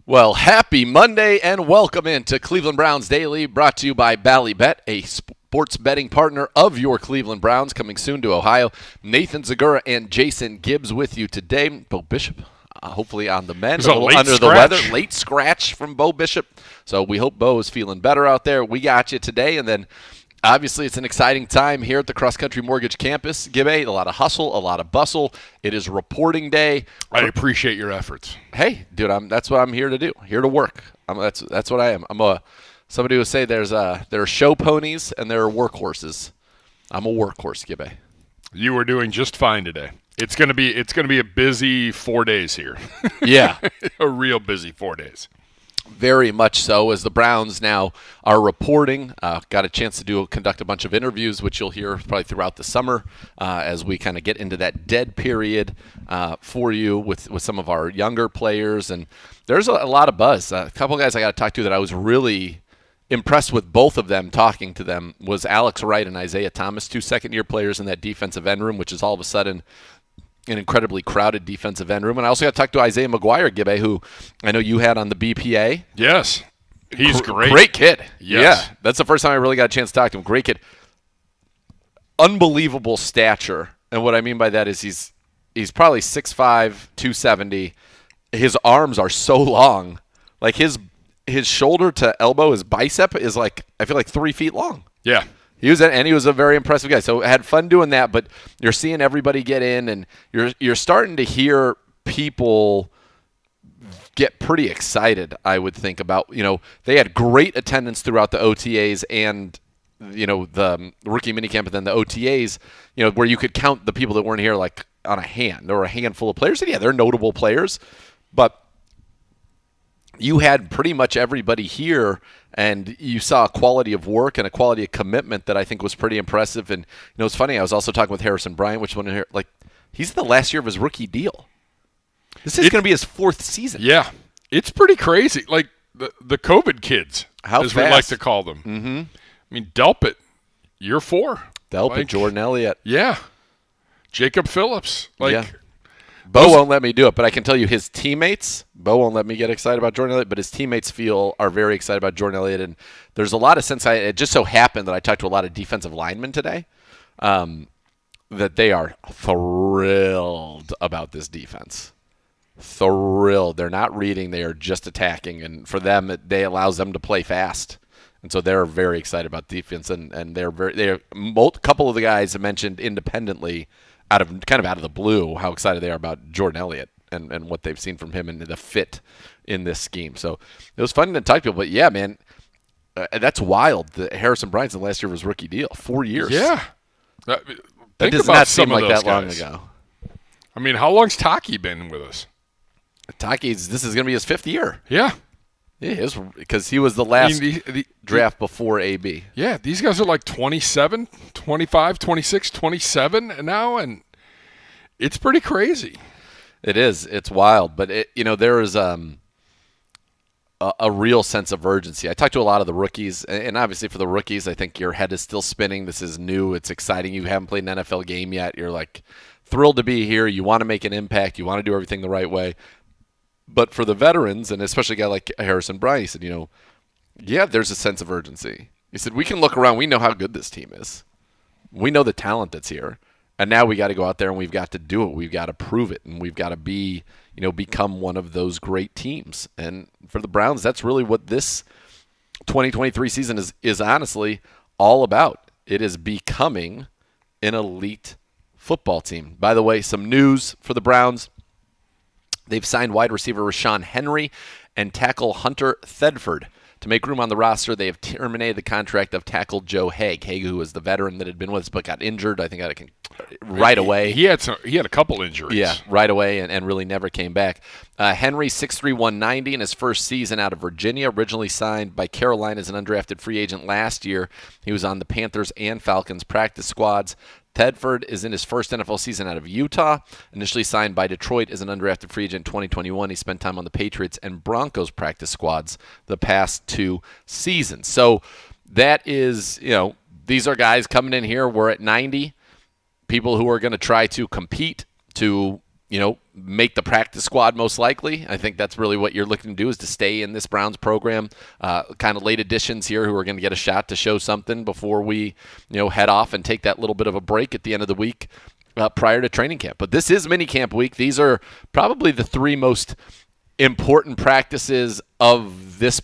Well, happy Monday and welcome into Cleveland Browns Daily, brought to you by Ballybet, a sports betting partner of your Cleveland Browns, coming soon to Ohio. Nathan Zegura and Jason Gibbs with you today. Beau Bishop, hopefully on the mend, a little under scratch. the weather. Late scratch from Beau Bishop. So we hope Beau is feeling better out there. We got you today, and then obviously, it's an exciting time here at the Cross Country Mortgage Campus. Gibbe, a lot of hustle, a lot of bustle. It is reporting day. I appreciate your efforts. Hey, dude, that's what I'm here to do. Here to work. That's what I am. Somebody would say there are show ponies and there are workhorses. I'm a workhorse, Gibbe. You are doing just fine today. It's gonna be a busy 4 days here. Yeah, a real busy 4 days. Very much so, as the Browns now are reporting. Got a chance to conduct a bunch of interviews, which you'll hear probably throughout the summer as we kind of get into that dead period for you with some of our younger players. And there's a lot of buzz. A couple of guys I got to talk to that I was really impressed with, both of them, talking to them, was Alex Wright and Isaiah Thomas, two second-year players in that defensive end room, which is all of a sudden an incredibly crowded defensive end room. And I also got to talk to Isaiah McGuire, Gibbe, who I know you had on the BPA. Yes. He's great. Great kid. Yes. Yeah. That's the first time I really got a chance to talk to him. Great kid. Unbelievable stature. And what I mean by that is he's probably 6'5", 270. His arms are so long. Like his shoulder to elbow, his bicep is I feel like 3 feet long. Yeah. He was a very impressive guy. So I had fun doing that, but you're seeing everybody get in, and you're starting to hear people get pretty excited, I would think, about, they had great attendance throughout the OTAs and, the rookie minicamp and then the OTAs, where you could count the people that weren't here like on a hand. There were a handful of players, and yeah, they're notable players, but you had pretty much everybody here, and you saw a quality of work and a quality of commitment that I think was pretty impressive. And it's funny, I was also talking with Harrison Bryant, which one here, he's in the last year of his rookie deal. This is going to be his fourth season. Yeah, it's pretty crazy. Like the COVID kids, as we like to call them. Mm-hmm. I mean, Delpit, year 4. Delpit, Jordan Elliott. Yeah, Jacob Phillips. Yeah. Beau won't let me do it, but I can tell you his teammates, Beau won't let me get excited about Jordan Elliott, but his teammates are very excited about Jordan Elliott. And there's a lot of sense. It just so happened that I talked to a lot of defensive linemen today that they are thrilled about this defense. Thrilled. They're not reading. They are just attacking. And for them, it allows them to play fast. And so they're very excited about defense. And they're a couple of the guys I mentioned independently, out of the blue, how excited they are about Jordan Elliott and what they've seen from him and the fit in this scheme. So it was fun to talk to people. But, yeah, man, that's wild. Harrison Bryant's in the last year of his rookie deal. 4 years. Yeah. That does not seem like that long ago. I mean, how long's Taki been with us? This is going to be his 5th year. Yeah. Yeah, because he was the last draft before AB. Yeah, these guys are like 27, 25, 26, 27 now, and it's pretty crazy. It is. It's wild. But, there is a real sense of urgency. I talked to a lot of the rookies, and obviously for the rookies, I think your head is still spinning. This is new. It's exciting. You haven't played an NFL game yet. You're, thrilled to be here. You want to make an impact. You want to do everything the right way. But for the veterans, and especially a guy like Harrison Bryant, he said, yeah, there's a sense of urgency. He said, we can look around. We know how good this team is. We know the talent that's here. And now we got to go out there and we've got to do it. We've got to prove it. And we've got to become one of those great teams. And for the Browns, that's really what this 2023 season is honestly all about. It is becoming an elite football team. By the way, some news for the Browns. They've signed wide receiver Rashawn Henry and tackle Hunter Thedford. To make room on the roster, they have terminated the contract of tackle Joe Haig. Haig, who was the veteran that had been with us but got injured, I think right away. He had a couple injuries. Yeah, right away, and really never came back. Henry, 6'3", 190 in his first season out of Virginia, originally signed by Carolina as an undrafted free agent last year. He was on the Panthers and Falcons practice squads. Thedford is in his first NFL season out of Utah, initially signed by Detroit as an undrafted free agent in 2021. He spent time on the Patriots and Broncos practice squads the past 2 seasons. So that is, these are guys coming in here. We're at 90, people who are going to try to compete to make the practice squad most likely. I think that's really what you're looking to do, is to stay in this Browns program. Kind of late additions here who are going to get a shot to show something before we, head off and take that little bit of a break at the end of the week prior to training camp. But this is minicamp week. These are probably the three most important practices of this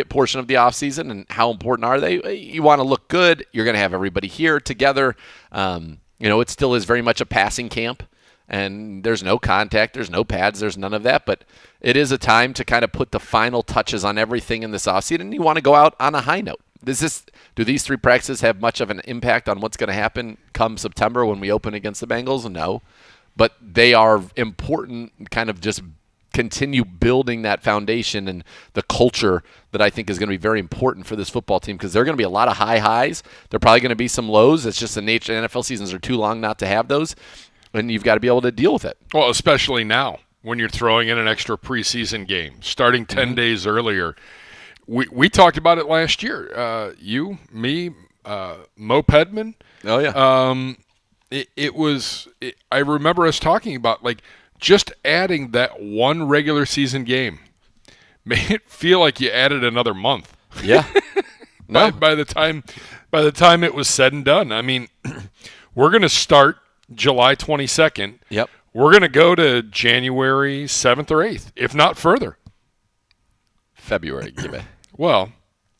portion of the offseason. And how important are they? You want to look good. You're going to have everybody here together. It still is very much a passing camp. And there's no contact, there's no pads, there's none of that. But it is a time to kind of put the final touches on everything in this offseason, and you want to go out on a high note. Do these three practices have much of an impact on what's going to happen come September when we open against the Bengals? No. But they are important, kind of just continue building that foundation and the culture that I think is going to be very important for this football team, because there are going to be a lot of high highs. There are probably going to be some lows. It's just the nature. NFL seasons are too long not to have those. And you've got to be able to deal with it. Well, especially now when you're throwing in an extra preseason game, starting 10 days earlier. We talked about it last year. You, me, Mo Pedman. Oh, yeah. I remember us talking about, just adding that one regular season game made it feel like you added another month. Yeah. No. By the time it was said and done. I mean, we're going to start July 22nd. Yep. We're going to go to January 7th or 8th, if not further. February, give it. Well,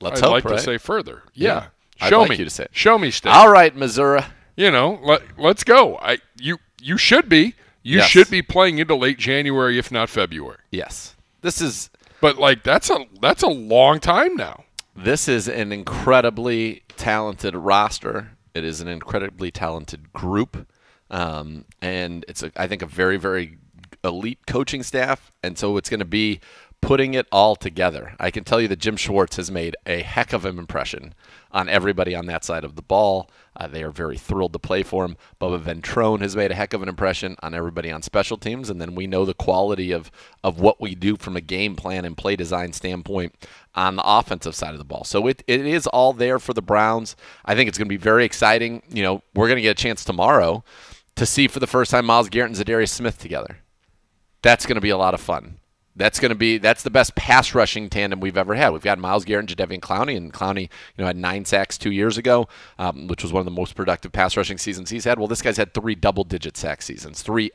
I'd like to say further. Yeah. Show me. You to say it. Show me, State. All right, Missouri. Let's go. You should be. You should be playing into late January, if not February. Yes. This is. But that's a long time now. This is an incredibly talented roster. It is an incredibly talented group. And it's, I think, a very, very elite coaching staff. And so it's going to be putting it all together. I can tell you that Jim Schwartz has made a heck of an impression on everybody on that side of the ball. They are very thrilled to play for him. Bubba Ventrone has made a heck of an impression on everybody on special teams. And then we know the quality of what we do from a game plan and play design standpoint on the offensive side of the ball. So it is all there for the Browns. I think it's going to be very exciting. We're going to get a chance tomorrow to see for the first time Myles Garrett and Zadarius Smith together. That's going to be a lot of fun. That's the best pass rushing tandem we've ever had. We've got Myles Garrett and Jadeveon Clowney, and Clowney, had 9 sacks 2 years ago, which was one of the most productive pass rushing seasons he's had. Well, this guy's had 3 double-digit sack seasons, 3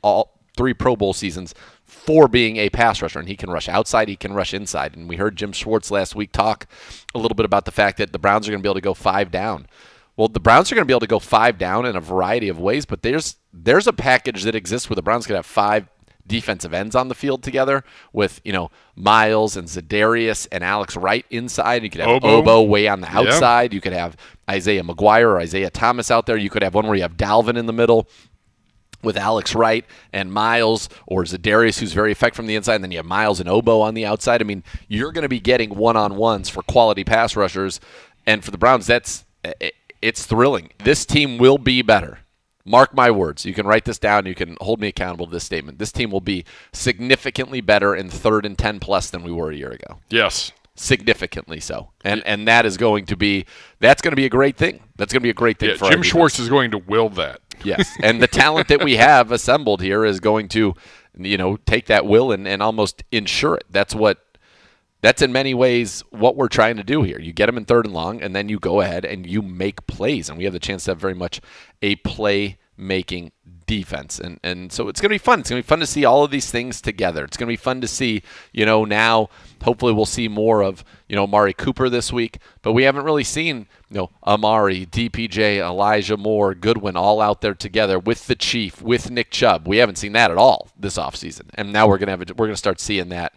Pro Bowl seasons, 4 being a pass rusher, and he can rush outside, he can rush inside. And we heard Jim Schwartz last week talk a little bit about the fact that the Browns are going to be able to go 5 down. Well, the Browns are going to be able to go 5 down in a variety of ways, but there's a package that exists where the Browns could have 5 defensive ends on the field together with, Myles and Zadarius and Alex Wright inside. You could have Obo way on the outside. Yeah. You could have Isaiah McGuire or Isaiah Thomas out there. You could have one where you have Dalvin in the middle with Alex Wright and Myles, or Zadarius, who's very effective from the inside, and then you have Myles and Obo on the outside. I mean, you're going to be getting one-on-ones for quality pass rushers, and for the Browns, it's thrilling. This team will be better. Mark my words. You can write this down. You can hold me accountable to this statement. This team will be significantly better in 3rd and 10 plus than we were a year ago. Yes. Significantly so. And that's going to be a great thing. That's going to be a great thing for Jim Schwartz is going to will that. Yes. And the talent that we have assembled here is going to, take that will and almost ensure it. That's in many ways what we're trying to do here. You get them in 3rd and long, and then you go ahead and you make plays. And we have the chance to have very much a play-making defense. And so it's going to be fun. It's going to be fun to see all of these things together. It's going to be fun to see, now hopefully we'll see more of, Amari Cooper this week. But we haven't really seen, Amari, DPJ, Elijah Moore, Goodwin all out there together with the Chief, with Nick Chubb. We haven't seen that at all this offseason. And now we're going to start seeing that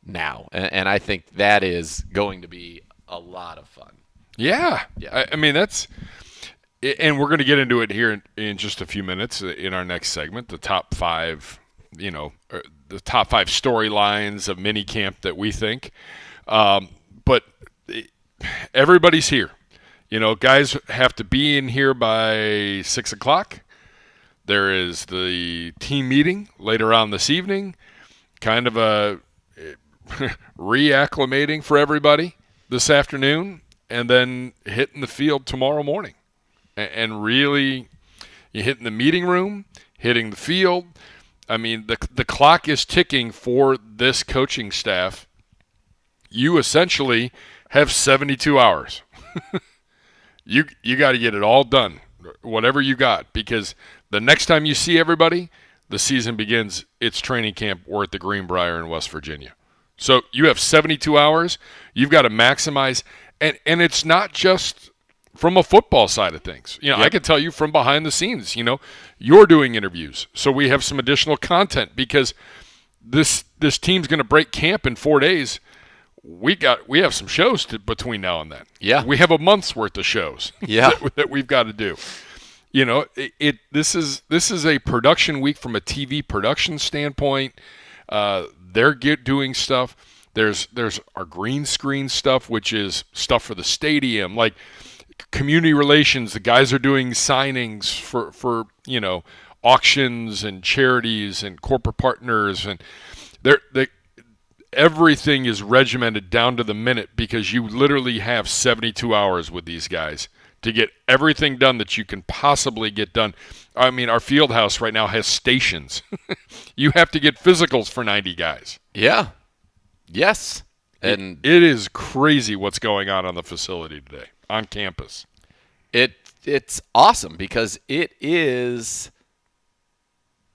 now. And I think that is going to be a lot of fun. Yeah. I mean, that's – and we're going to get into it here in just a few minutes in our next segment, the top 5, the top 5 storylines of minicamp that we think. But everybody's here. Guys have to be in here by 6 o'clock. There is the team meeting later on this evening, kind of a reacclimating for everybody this afternoon, and then hitting the field tomorrow morning. And really, you hitting the meeting room, hitting the field. I mean, the clock is ticking for this coaching staff. You essentially have 72 hours. You got to get it all done, whatever you got, because the next time you see everybody, the season begins. It's training camp or at the Greenbrier in West Virginia. So you have 72 hours. You've got to maximize, and it's not just from a football side of things. You know, Yep. I can tell you from behind the scenes, you know, you're doing interviews. So we have some additional content because this team's going to break camp in 4 days. We have some shows between now and then. Yeah. We have a month's worth of shows Yeah. that we've got to do. You know, this is a production week from a TV production standpoint. They're doing stuff. There's our green screen stuff, which is stuff for the stadium, like community relations. The guys are doing signings for you know, auctions and charities and corporate partners, and everything is regimented down to the minute because you literally have 72 hours with these guys to get everything done that you can possibly get done. I mean, our field house right now has stations. You have to get physicals for 90 guys. Yeah. Yes. And It is crazy what's going on the facility today, on campus. it's awesome because it is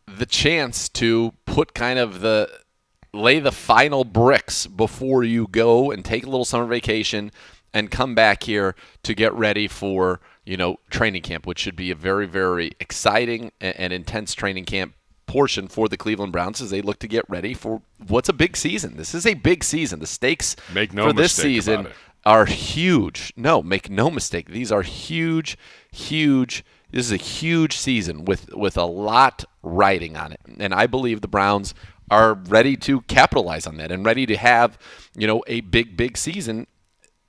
the chance to put kind of lay the final bricks before you go and take a little summer vacation and come back here to get ready for, you know, training camp, which should be a very, very exciting and intense training camp portion for the Cleveland Browns as they look to get ready for what's a big season. This is a big season. The stakes Make no for this mistake season about it. are huge. No, make no mistake. These are huge, huge. This is a huge season with a lot riding on it. And I believe the Browns are ready to capitalize on that and ready to have, you know, a big, big season.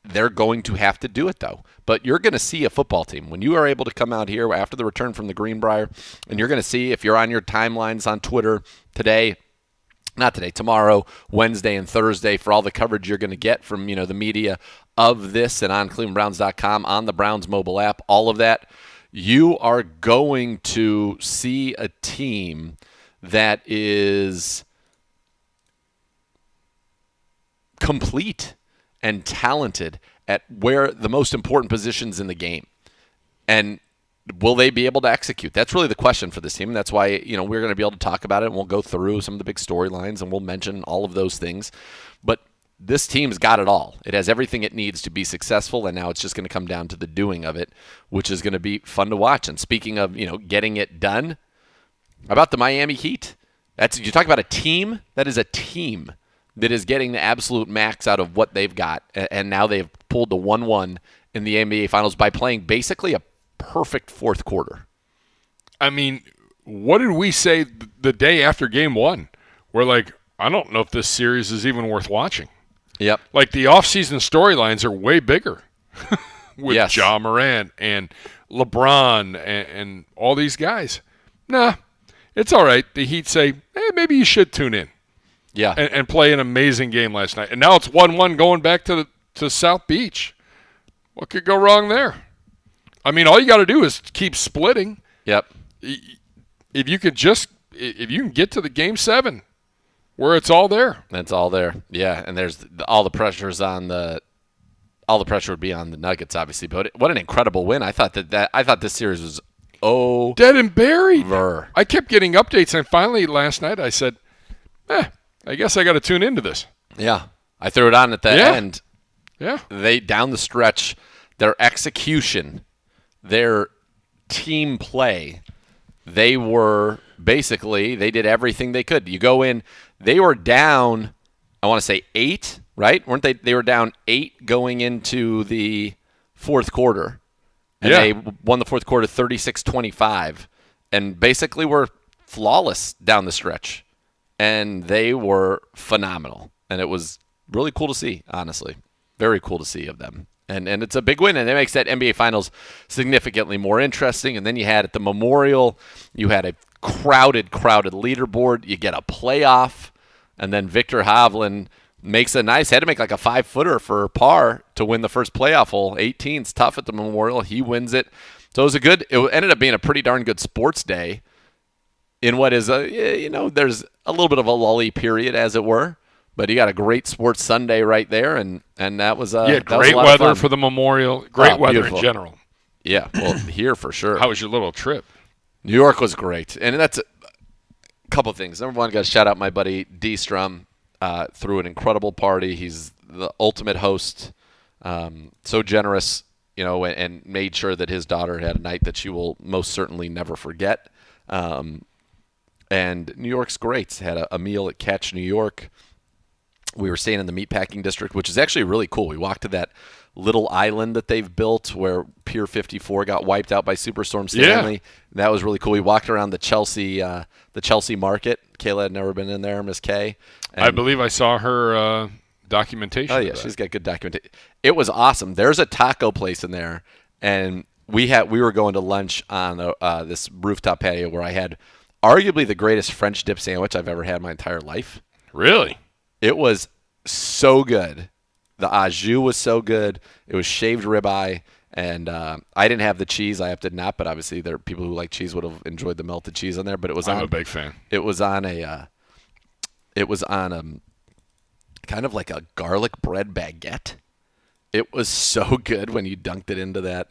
They're going to have to do it, though. But you're going to see a football team. When you are able to come out here after the return from the Greenbrier, and you're going to see, if you're on your timelines on Twitter tomorrow, Wednesday and Thursday, for all the coverage you're going to get from, you know, the media of this and on clevelandbrowns.com, on the Browns mobile app, all of that, you are going to see a team that is complete and talented at where the most important positions in the game. And will they be able to execute? That's really the question for this team. And that's why, you know, we're going to be able to talk about it, and we'll go through some of the big storylines and we'll mention all of those things. But this team's got it all. It has everything it needs to be successful, and now it's just going to come down to the doing of it, which is going to be fun to watch. And speaking of, you know, getting it done, how about the Miami Heat? You talk about a team. That is a team that is getting the absolute max out of what they've got, and now they've pulled the 1-1 in the NBA Finals by playing basically a perfect fourth quarter. I mean, what did we say the day after Game 1? We're like, I don't know if this series is even worth watching. Yep. Like, the offseason storylines are way bigger with Yes. Ja Morant and LeBron and all these guys. Nah, it's all right. The Heat say, maybe you should tune in. Yeah. And play an amazing game last night. And now it's 1-1 going back to South Beach. What could go wrong there? I mean, all you got to do is keep splitting. Yep. If you can get to the Game 7 where it's all there. That's all there. Yeah, and there's all the pressure would be on the Nuggets, obviously. But what an incredible win! I thought this series was dead and buried. over. I kept getting updates, and finally last night I said, I guess I got to tune into this. Yeah, I threw it on at the end. Yeah. They, down the stretch, their execution, their team play, they did everything they could. You go in, they were down, I want to say 8, right? Weren't they? They were down 8 going into the fourth quarter. And they won the fourth quarter 36-25 and basically were flawless down the stretch. And they were phenomenal. And it was really cool to see, honestly. Very cool to see of them. And it's a big win, and it makes that NBA Finals significantly more interesting. And then you had at the Memorial, you had a crowded leaderboard. You get a playoff, and then Victor Hovland had to make like a 5-footer for par to win the first playoff hole. 18's tough at the Memorial. He wins it. So it ended up being a pretty darn good sports day. in what is there's a little bit of a lully period, as it were. But you got a great sports Sunday right there, and that was that great was a lot weather of fun. for the Memorial. Great weather beautiful. in general. Yeah, well, here for sure. How was your little trip? New York was great, and that's a couple of things. Number one, got to shout out my buddy D. Strum. Threw an incredible party. He's the ultimate host. So generous, and made sure that his daughter had a night that she will most certainly never forget. And New York's great. Had a meal at Catch New York. We were staying in the meatpacking district, which is actually really cool. We walked to that little island that they've built where Pier 54 got wiped out by Superstorm Stanley. Yeah. That was really cool. We walked around the Chelsea market. Kayla had never been in there, Miss Kay. I believe I saw her documentation. Oh, yeah, she's got good documentation. It was awesome. There's a taco place in there, and we were going to lunch on this rooftop patio where I had arguably the greatest French dip sandwich I've ever had in my entire life. Really? It was so good. The au jus was so good. It was shaved ribeye, and I didn't have the cheese. I opted not, but obviously there are people who like cheese would have enjoyed the melted cheese on there. But I'm a big fan. It was on kind of like a garlic bread baguette. It was so good when you dunked it into the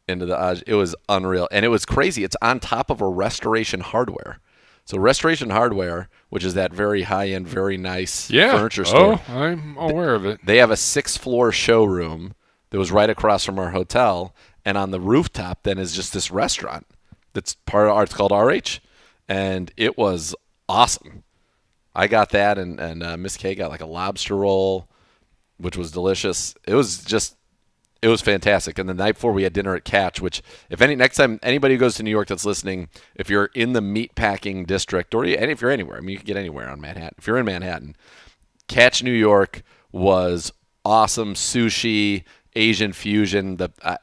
au jus. It was unreal, and it was crazy. It's on top of a Restoration Hardware. So Restoration Hardware, which is that very high-end, very nice furniture store. Oh, I'm aware of it. They have a 6th-floor showroom that was right across from our hotel, and on the rooftop then is just this restaurant that's part of it's called RH, and it was awesome. I got that, and Miss K got like a lobster roll, which was delicious. It was fantastic. And the night before, we had dinner at Catch, which next time anybody who goes to New York that's listening, if you're in the meatpacking district, and if you're anywhere, I mean, you can get anywhere on Manhattan. If you're in Manhattan, Catch New York was awesome. Sushi, Asian fusion.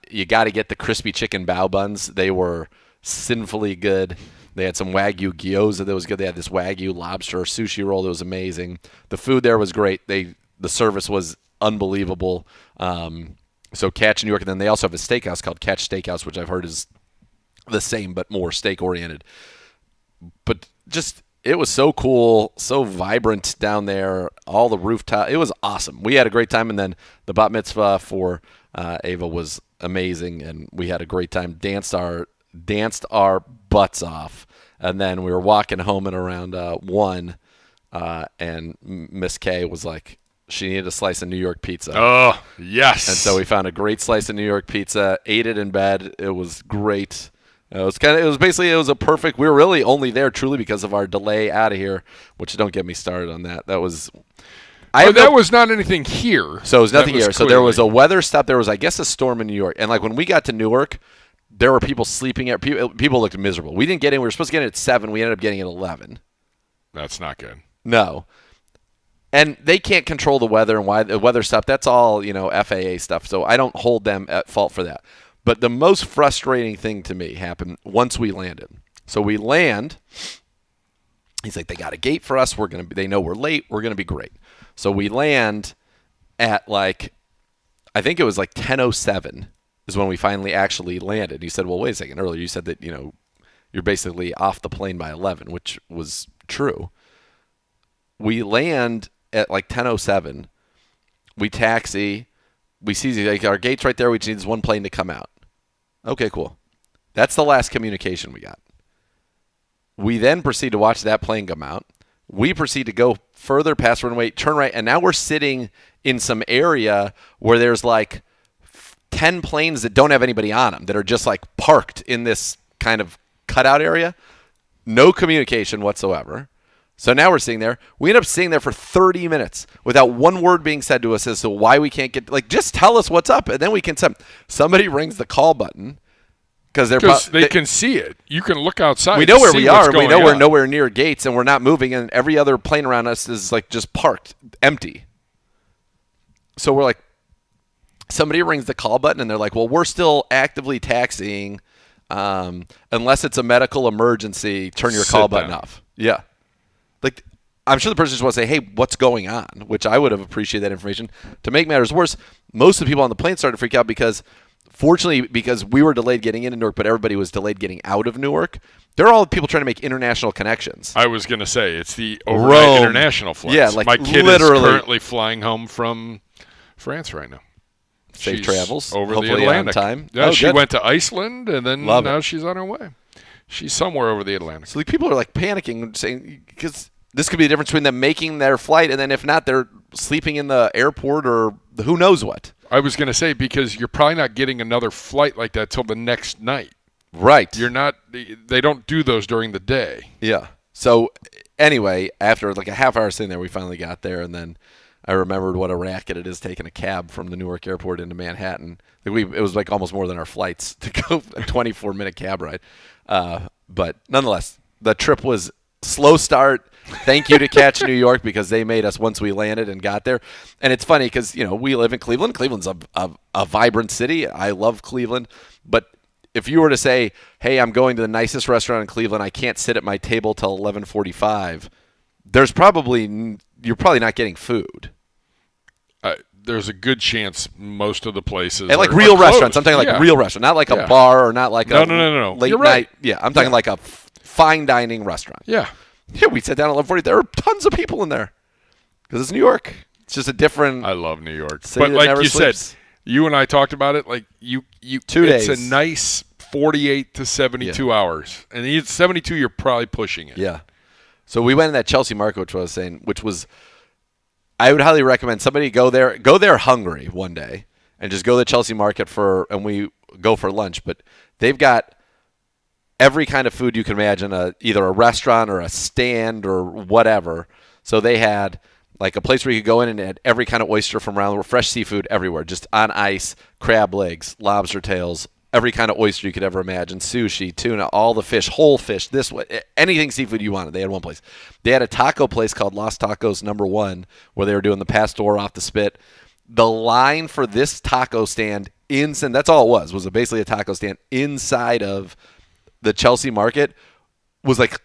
You got to get the crispy chicken bao buns. They were sinfully good. They had some Wagyu gyoza that was good. They had this Wagyu lobster sushi roll that was amazing. The food there was great. The service was unbelievable. So Catch New York, and then they also have a steakhouse called Catch Steakhouse, which I've heard is the same but more steak-oriented. But just, it was so cool, so vibrant down there, all the rooftop. It was awesome. We had a great time, and then the bat mitzvah for Ava was amazing, and we had a great time, danced our butts off, and then we were walking home at around 1, and Miss K was like, she needed a slice of New York pizza. Oh, yes. And so we found a great slice of New York pizza, ate it in bed. It was great. It was a perfect. We were really only there truly because of our delay out of here, which don't get me started on that. That was was not anything here. So it was nothing here. So clearly. there was a weather stop. There was, I guess, a storm in New York. And like when we got to Newark, there were people sleeping at people looked miserable. We didn't get in. We were supposed to get in at 7. We ended up getting in at 11. That's not good. No. And they can't control the weather and why the weather stuff. That's all, FAA stuff. So I don't hold them at fault for that. But the most frustrating thing to me happened once we landed. So we land. He's like, they got a gate for us. They know we're late. We're going to be great. So we land at I think it was 10:07 is when we finally actually landed. He said, well, wait a second. Earlier you said that, you're basically off the plane by 11, which was true. We land at 10:07. We taxi. We see our gate's right there. We just need this one plane to come out. Okay, cool. That's the last communication we got. We then proceed to watch that plane come out. We proceed to go further past runway, turn right, and now we're sitting in some area where there's 10 planes that don't have anybody on them that are just parked in this kind of cutout area. No communication whatsoever. So now we're sitting there. We end up sitting there for 30 minutes without one word being said to us as to why we can't get, just tell us what's up, and then we can send. Somebody rings the call button because they can see it. You can look outside. We know where we are. We know we're nowhere near gates, and we're not moving, and every other plane around us is just parked, empty. So we're somebody rings the call button, and they're like, well, we're still actively taxiing. Unless it's a medical emergency, turn your call button off. Yeah. I'm sure the person just wants to say, hey, what's going on? Which I would have appreciated that information. To make matters worse, most of the people on the plane started to freak out because fortunately, because we were delayed getting into Newark, but everybody was delayed getting out of Newark, they're all people trying to make international connections. I was going to say, it's the overnight international flights. Yeah, like my kid literally is currently flying home from France right now. Safe travels. Over hopefully the Atlantic. On time. Yeah, she went to Iceland, and then now she's on her way. She's somewhere over the Atlantic. So people are like panicking, saying because this could be the difference between them making their flight and then if not, they're sleeping in the airport or who knows what. I was going to say, because you're probably not getting another flight like that till the next night. Right. You're not. They don't do those during the day. Yeah. So anyway, after like a half hour sitting there, we finally got there, and then I remembered what a racket it is taking a cab from the Newark airport into Manhattan. It was like almost more than our flights to go a 24-minute cab ride. But nonetheless, the trip was slow start. Thank you to Catch New York because they made us once we landed and got there. And it's funny because, we live in Cleveland. Cleveland's a vibrant city. I love Cleveland. But if you were to say, hey, I'm going to the nicest restaurant in Cleveland, I can't sit at my table till 11:45, you're probably not getting food. There's a good chance most of the places and like are real closed. restaurants. I'm talking like real restaurant, not like a bar or not like no. late You're night. right. Yeah, I'm talking like a fine dining restaurant. Yeah. Yeah, we sat down at 11:40. There were tons of people in there because it's New York. It's just a different. I love New York, but like you sleeps. said, you and I talked about it. Like you 2 days. It's a nice 48 to 72 hours, and it's 72. You're probably pushing it. Yeah. So we went in that Chelsea market, which was, I would highly recommend somebody go there hungry one day, and just go to the Chelsea market and we go for lunch. But they've got every kind of food you can imagine, either a restaurant or a stand or whatever. So they had like a place where you could go in and had every kind of oyster from around the world, fresh seafood everywhere, just on ice, crab legs, lobster tails, every kind of oyster you could ever imagine, sushi, tuna, all the fish, whole fish, anything seafood you wanted. They had one place. They had a taco place called Los Tacos No. 1 where they were doing the pastor off the spit. The line for this taco stand inside, that's all it was basically a taco stand inside of the Chelsea market was like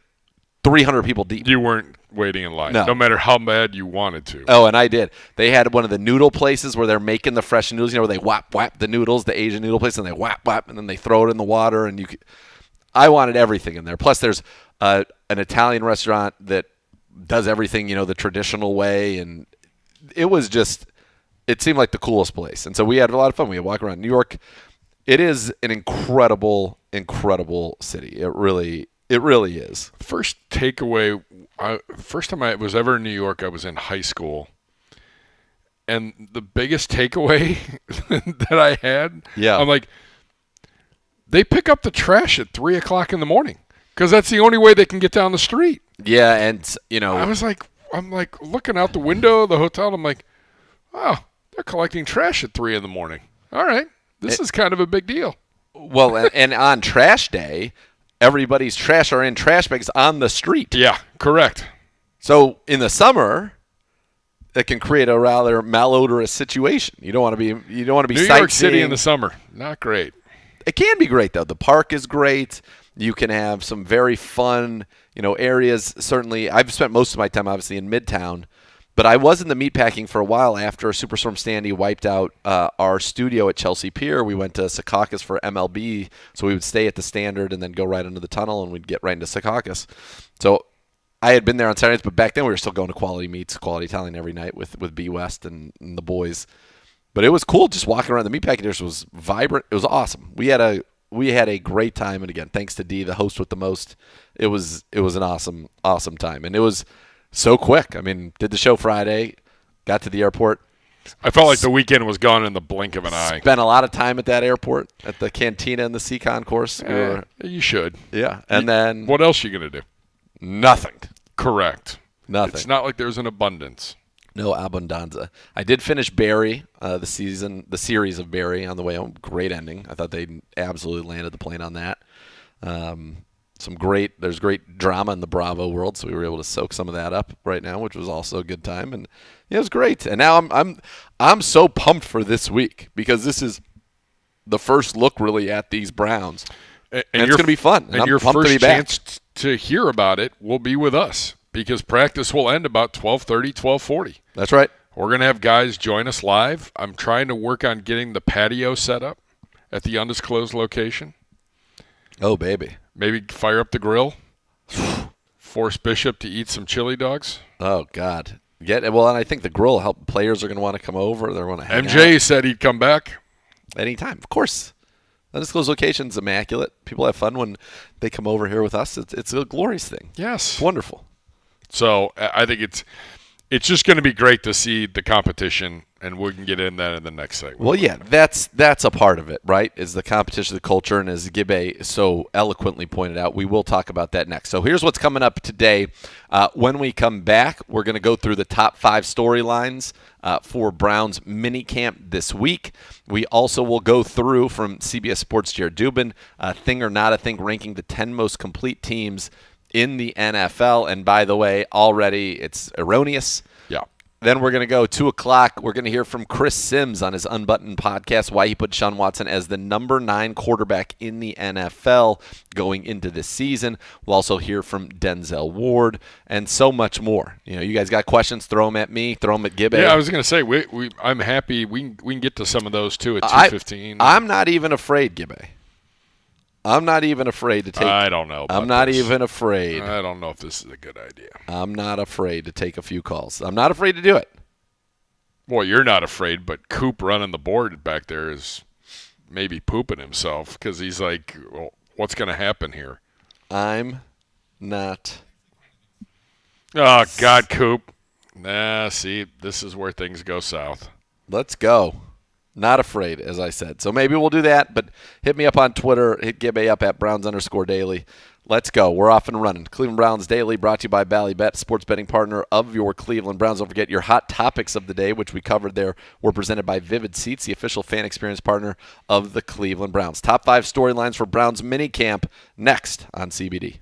300 people deep. You weren't waiting in line, no matter how bad you wanted to. Oh, and I did. They had one of the noodle places where they're making the fresh noodles, where they whap the noodles, the Asian noodle place, and they whap, and then they throw it in the water. And I wanted everything in there. Plus, there's an Italian restaurant that does everything, the traditional way. And it seemed like the coolest place. And so we had a lot of fun. We had walk around New York. It is an incredible, incredible city. It really is. First takeaway, first time I was ever in New York, I was in high school. And the biggest takeaway that I had, I'm like, they pick up the trash at 3 o'clock in the morning because that's the only way they can get down the street. Yeah, and, I'm like looking out the window of the hotel, and I'm like, oh, they're collecting trash at 3 in the morning. All right. This is kind of a big deal. Well, and on trash day, everybody's trash are in trash bags on the street. Yeah, correct. So in the summer, it can create a rather malodorous situation. You don't want to be New sightseeing. York City in the summer, not great. It can be great though. The park is great. You can have some very fun, areas. Certainly, I've spent most of my time obviously in Midtown. But I was in the meatpacking for a while after Superstorm Sandy wiped out our studio at Chelsea Pier. We went to Secaucus for MLB, so we would stay at the Standard and then go right into the tunnel, and we'd get right into Secaucus. So I had been there on Saturdays, but back then we were still going to Quality Meats, Quality Italian every night with B. West and the boys. But it was cool just walking around. The meatpacking district was vibrant. It was awesome. We had a great time, and again, thanks to D, the host with the most. It was an awesome time, and it was so quick. I mean, did the show Friday, got to the airport. I felt like the weekend was gone in the blink of an eye. Spent a lot of time at that airport, at the cantina and the C-Con course. You should. Yeah. And then what else are you going to do? Nothing. Correct. Nothing. It's not like there's an abundance. No abundanza. I did finish Barry, the series of Barry on the way home. Great ending. I thought they absolutely landed the plane on that. There's great drama in the Bravo world, so we were able to soak some of that up right now, which was also a good time, and it was great. And now I'm so pumped for this week because this is the first look really at these Browns, and it's going to be fun. And your first chance to hear about it will be with us because practice will end about 12:30, 12:40. That's right. We're going to have guys join us live. I'm trying to work on getting the patio set up. at the undisclosed location. Oh, baby. Maybe fire up the grill. Force Bishop to eat some chili dogs. Oh, God. Well, and I think the grill help. Players are going to want to come over. They're going to hang MJ out. said he'd come back. Anytime, of course. Undisclosed location's immaculate. People have fun when they come over here with us. It's a glorious thing. Yes. It's wonderful. So I think it's just going to be great to see the competition, and we can get in that in the next segment. Well, yeah, that's a part of it, right? Is the competition, the culture, and as Gibbe so eloquently pointed out, we will talk about that next. So here's what's coming up today. When we come back, we're going to go through the top 5 storylines for Browns minicamp this week. We also will go through, from CBS Sports' Jared Dubin, Thing or Not a Thing, ranking the 10 most complete teams in the NFL. And by the way, already it's erroneous. Yeah. Then we're going to go 2 o'clock. We're going to hear from Chris Sims on his Unbuttoned podcast why he put Deshaun Watson as the number 9 quarterback in the NFL going into this season. We'll also hear from Denzel Ward and so much more. You guys got questions? Throw them at me. Throw them at Gibbe. Yeah, I was going to say I'm happy we can get to some of those too at 2:15. I'm not even afraid, Gibbe. I'm not even afraid to take. I don't know. I'm not even afraid. I don't know if this is a good idea. I'm not afraid to take a few calls. I'm not afraid to do it. Well, you're not afraid, but Coop running the board back there is maybe pooping himself because he's like, well, what's going to happen here? I'm not. Oh, God, Coop. See, this is where things go south. Let's go. Not afraid, as I said. So maybe we'll do that, but hit me up on Twitter. Hit Gibbe up at Browns_Daily. Let's go. We're off and running. Cleveland Browns Daily, brought to you by Ballybet, sports betting partner of your Cleveland Browns. Don't forget your hot topics of the day, which we covered there, were presented by Vivid Seats, the official fan experience partner of the Cleveland Browns. Top 5 storylines for Browns minicamp next on CBD.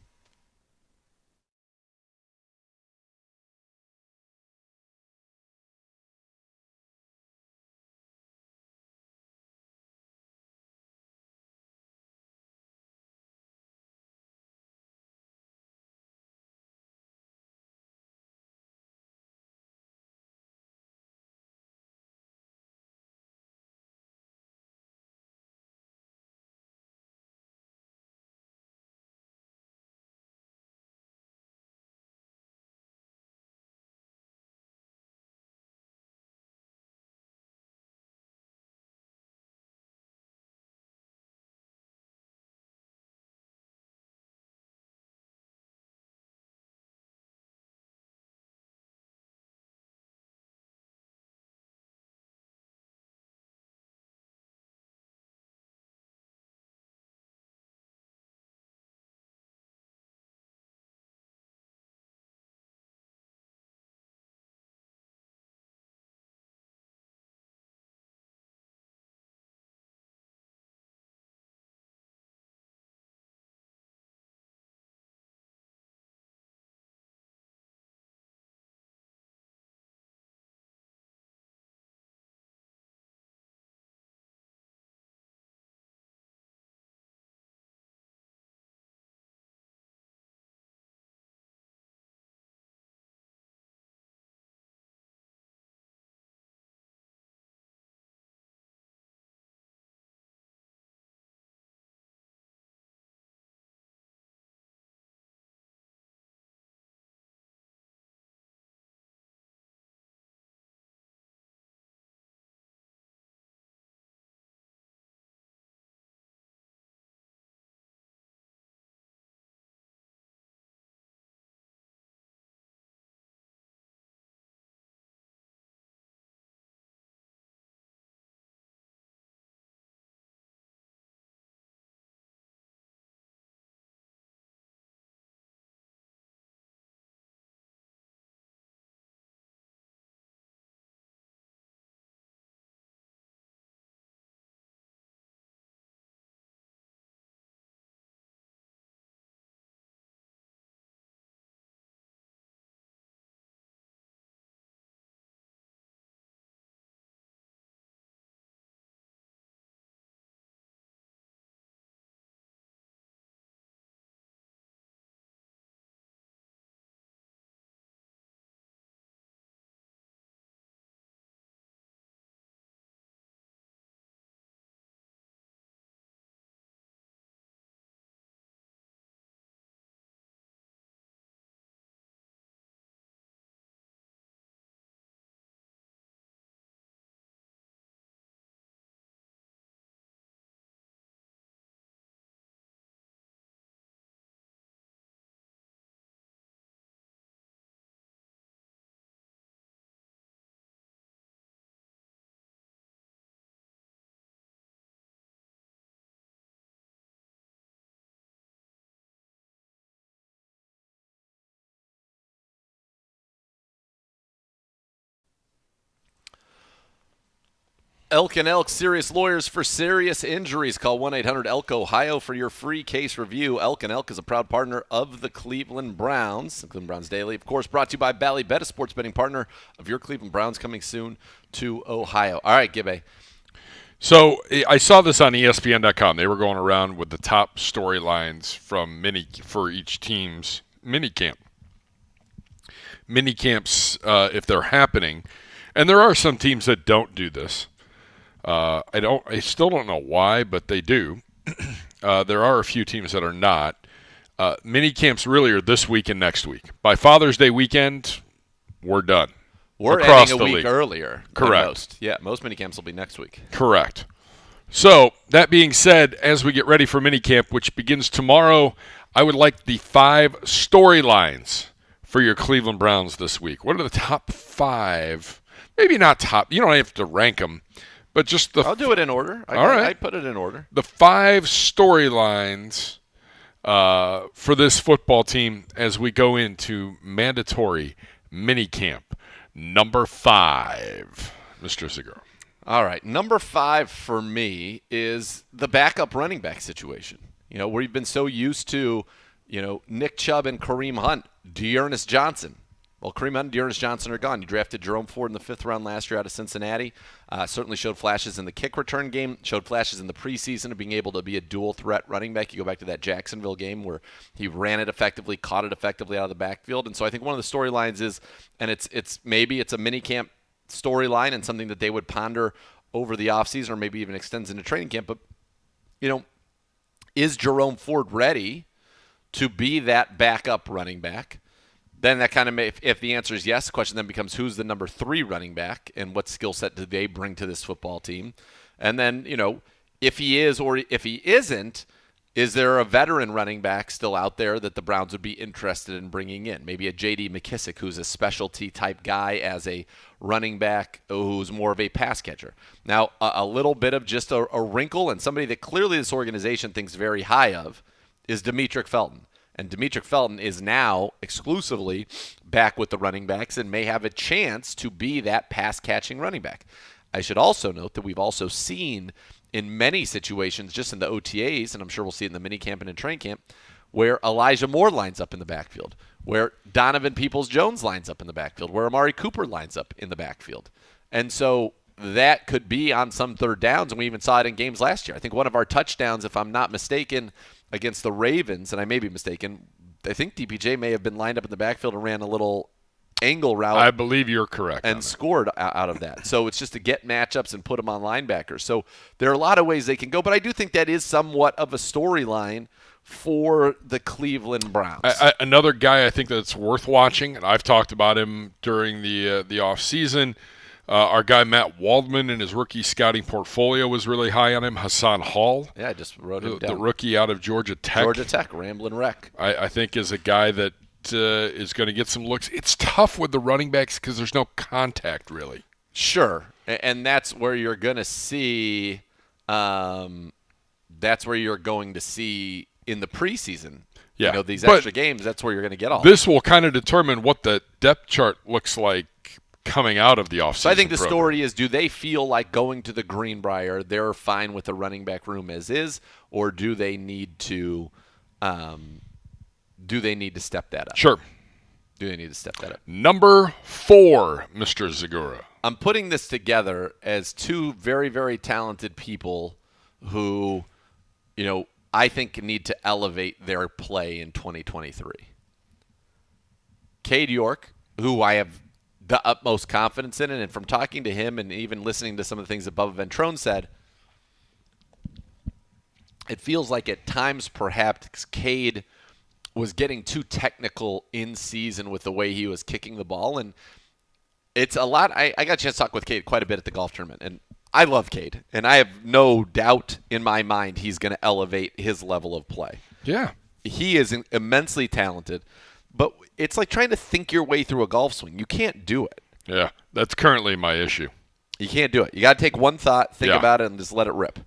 Elk and Elk, serious lawyers for serious injuries. Call 1-800-ELK-OHIO for your free case review. Elk and Elk is a proud partner of the Cleveland Browns. The Cleveland Browns Daily, of course, brought to you by Bally Bet, a sports betting partner of your Cleveland Browns, coming soon to Ohio. All right, Gibbe. So I saw this on ESPN.com. They were going around with the top storylines for each team's minicamp. Minicamps, if they're happening, and there are some teams that don't do this. I still don't know why, but they do. There are a few teams that are not. Mini camps really are this week and next week. By Father's Day weekend, we're done. We're across ending a the week league. Earlier. Correct. Than most. Yeah, most mini camps will be next week. Correct. So that being said, as we get ready for mini camp, which begins tomorrow, I would like the 5 storylines for your Cleveland Browns this week. What are the top 5? Maybe not top. You don't have to rank them. But just I'll do it in order. All right. I put it in order. The 5 storylines for this football team as we go into mandatory minicamp. Number 5, Mr. Zegura. All right. Number 5 for me is the backup running back situation. We've been so used to, Nick Chubb and Kareem Hunt, Dearness Johnson. Well, Kareem Hunt and Dearness Johnson are gone. You drafted Jerome Ford in the 5th round last year out of Cincinnati. Certainly showed flashes in the kick return game, showed flashes in the preseason of being able to be a dual-threat running back. You go back to that Jacksonville game where he ran it effectively, caught it effectively out of the backfield. And so I think one of the storylines is, and it's maybe it's a minicamp storyline and something that they would ponder over the offseason or maybe even extends into training camp. But, is Jerome Ford ready to be that backup running back? Then that kind of if the answer is yes, the question then becomes who's the number 3 running back and what skill set do they bring to this football team? And then, if he is or if he isn't, is there a veteran running back still out there that the Browns would be interested in bringing in? Maybe a J.D. McKissick, who's a specialty type guy as a running back who's more of a pass catcher. Now, a little bit of just a wrinkle and somebody that clearly this organization thinks very high of is Demetric Felton. And Demetric Felton is now exclusively back with the running backs and may have a chance to be that pass-catching running back. I should also note that we've also seen in many situations, just in the OTAs, and I'm sure we'll see it in the minicamp and in training camp, where Elijah Moore lines up in the backfield, where Donovan Peoples-Jones lines up in the backfield, where Amari Cooper lines up in the backfield. And so that could be on some third downs, and we even saw it in games last year. I think one of our touchdowns, if I'm not mistaken, against the Ravens, and I may be mistaken, I think DPJ may have been lined up in the backfield and ran a little angle route. I believe you're correct. And scored out of that. So it's just to get matchups and put them on linebackers. So there are a lot of ways they can go, but I do think that is somewhat of a storyline for the Cleveland Browns. Another guy I think that's worth watching, and I've talked about him during the offseason, our guy Matt Waldman in his rookie scouting portfolio was really high on him. Hassan Hall. Yeah, I just wrote him down. The rookie out of Georgia Tech. Georgia Tech, Ramblin' Wreck. I think is a guy that is going to get some looks. It's tough with the running backs because there's no contact really. Sure, and that's where you're going to see that's where you're going to see in the preseason. Yeah. These extra games, that's where you're going to get all this will kind of determine what the depth chart looks like coming out of the offseason. So I think the story is, do they feel like going to the Greenbrier, they're fine with the running back room as is, or do they need to step that up? Sure. Do they need to step that up? Number 4, Mr. Zegura. I'm putting this together as 2 very, very talented people who, I think need to elevate their play in 2023. Cade York, who I have the utmost confidence in, and from talking to him and even listening to some of the things that Bubba Ventrone said, it feels like at times perhaps Cade was getting too technical in season with the way he was kicking the ball. And it's a lot. I got a chance to talk with Cade quite a bit at the golf tournament, and I love Cade, and I have no doubt in my mind he's going to elevate his level of play. Yeah. He is immensely talented, but it's like trying to think your way through a golf swing. You can't do it. Yeah, that's currently my issue. You can't do it. You got to take one thought, think about it, and just let it rip.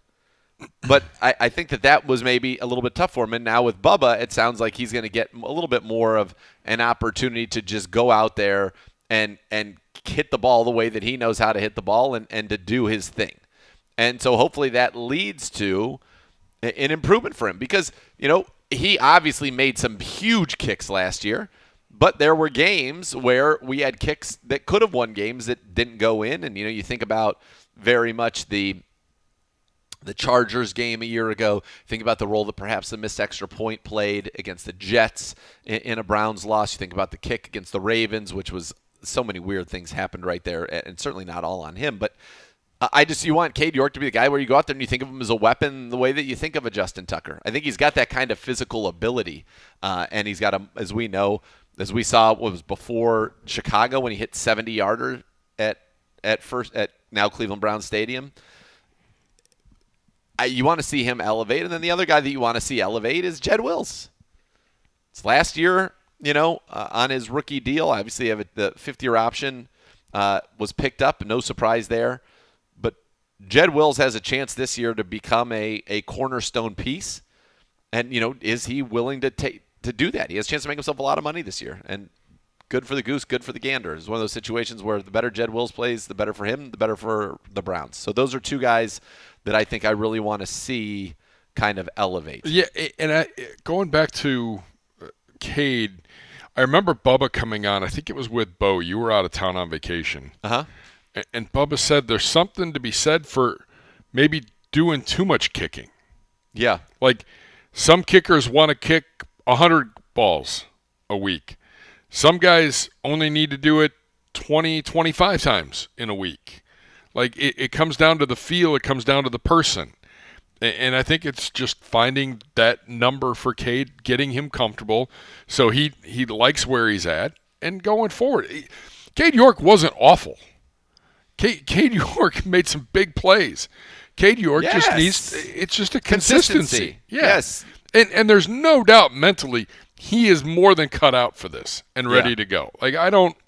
But I think that was maybe a little bit tough for him. And now with Bubba, it sounds like he's going to get a little bit more of an opportunity to just go out there and hit the ball the way that he knows how to hit the ball and to do his thing. And so hopefully that leads to an improvement for him because, he obviously made some huge kicks last year, but there were games where we had kicks that could have won games that didn't go in. And, you think about very much the Chargers game a year ago. Think about the role that perhaps the missed extra point played against the Jets in a Browns loss. You think about the kick against the Ravens, which was so many weird things happened right there, and certainly not all on him. But you want Cade York to be the guy where you go out there and you think of him as a weapon the way that you think of a Justin Tucker. I think he's got that kind of physical ability, and he's got as we saw what was before Chicago when he hit 70-yarder at now Cleveland Browns Stadium. You want to see him elevate, and then the other guy that you want to see elevate is Jed Wills. It's last year, on his rookie deal. Obviously, the fifth-year option was picked up. No surprise there. But Jed Wills has a chance this year to become a cornerstone piece. And, is he willing to do that? He has a chance to make himself a lot of money this year. And good for the goose, good for the gander. It's one of those situations where the better Jed Wills plays, the better for him, the better for the Browns. So those are two guys that I think I really want to see kind of elevate. Yeah, and going back to Cade, I remember Bubba coming on. I think it was with Beau. You were out of town on vacation. Uh-huh. And Bubba said there's something to be said for maybe doing too much kicking. Yeah. Like some kickers want to kick 100 balls a week. Some guys only need to do it 20, 25 times in a week. Like, it comes down to the feel. It comes down to the person. And I think it's just finding that number for Cade, getting him comfortable so he likes where he's at, and going forward. Cade York wasn't awful. Cade York made some big plays. Cade York just needs – it's just a consistency. Yes. And there's no doubt mentally he is more than cut out for this and ready to go. Like, I don't –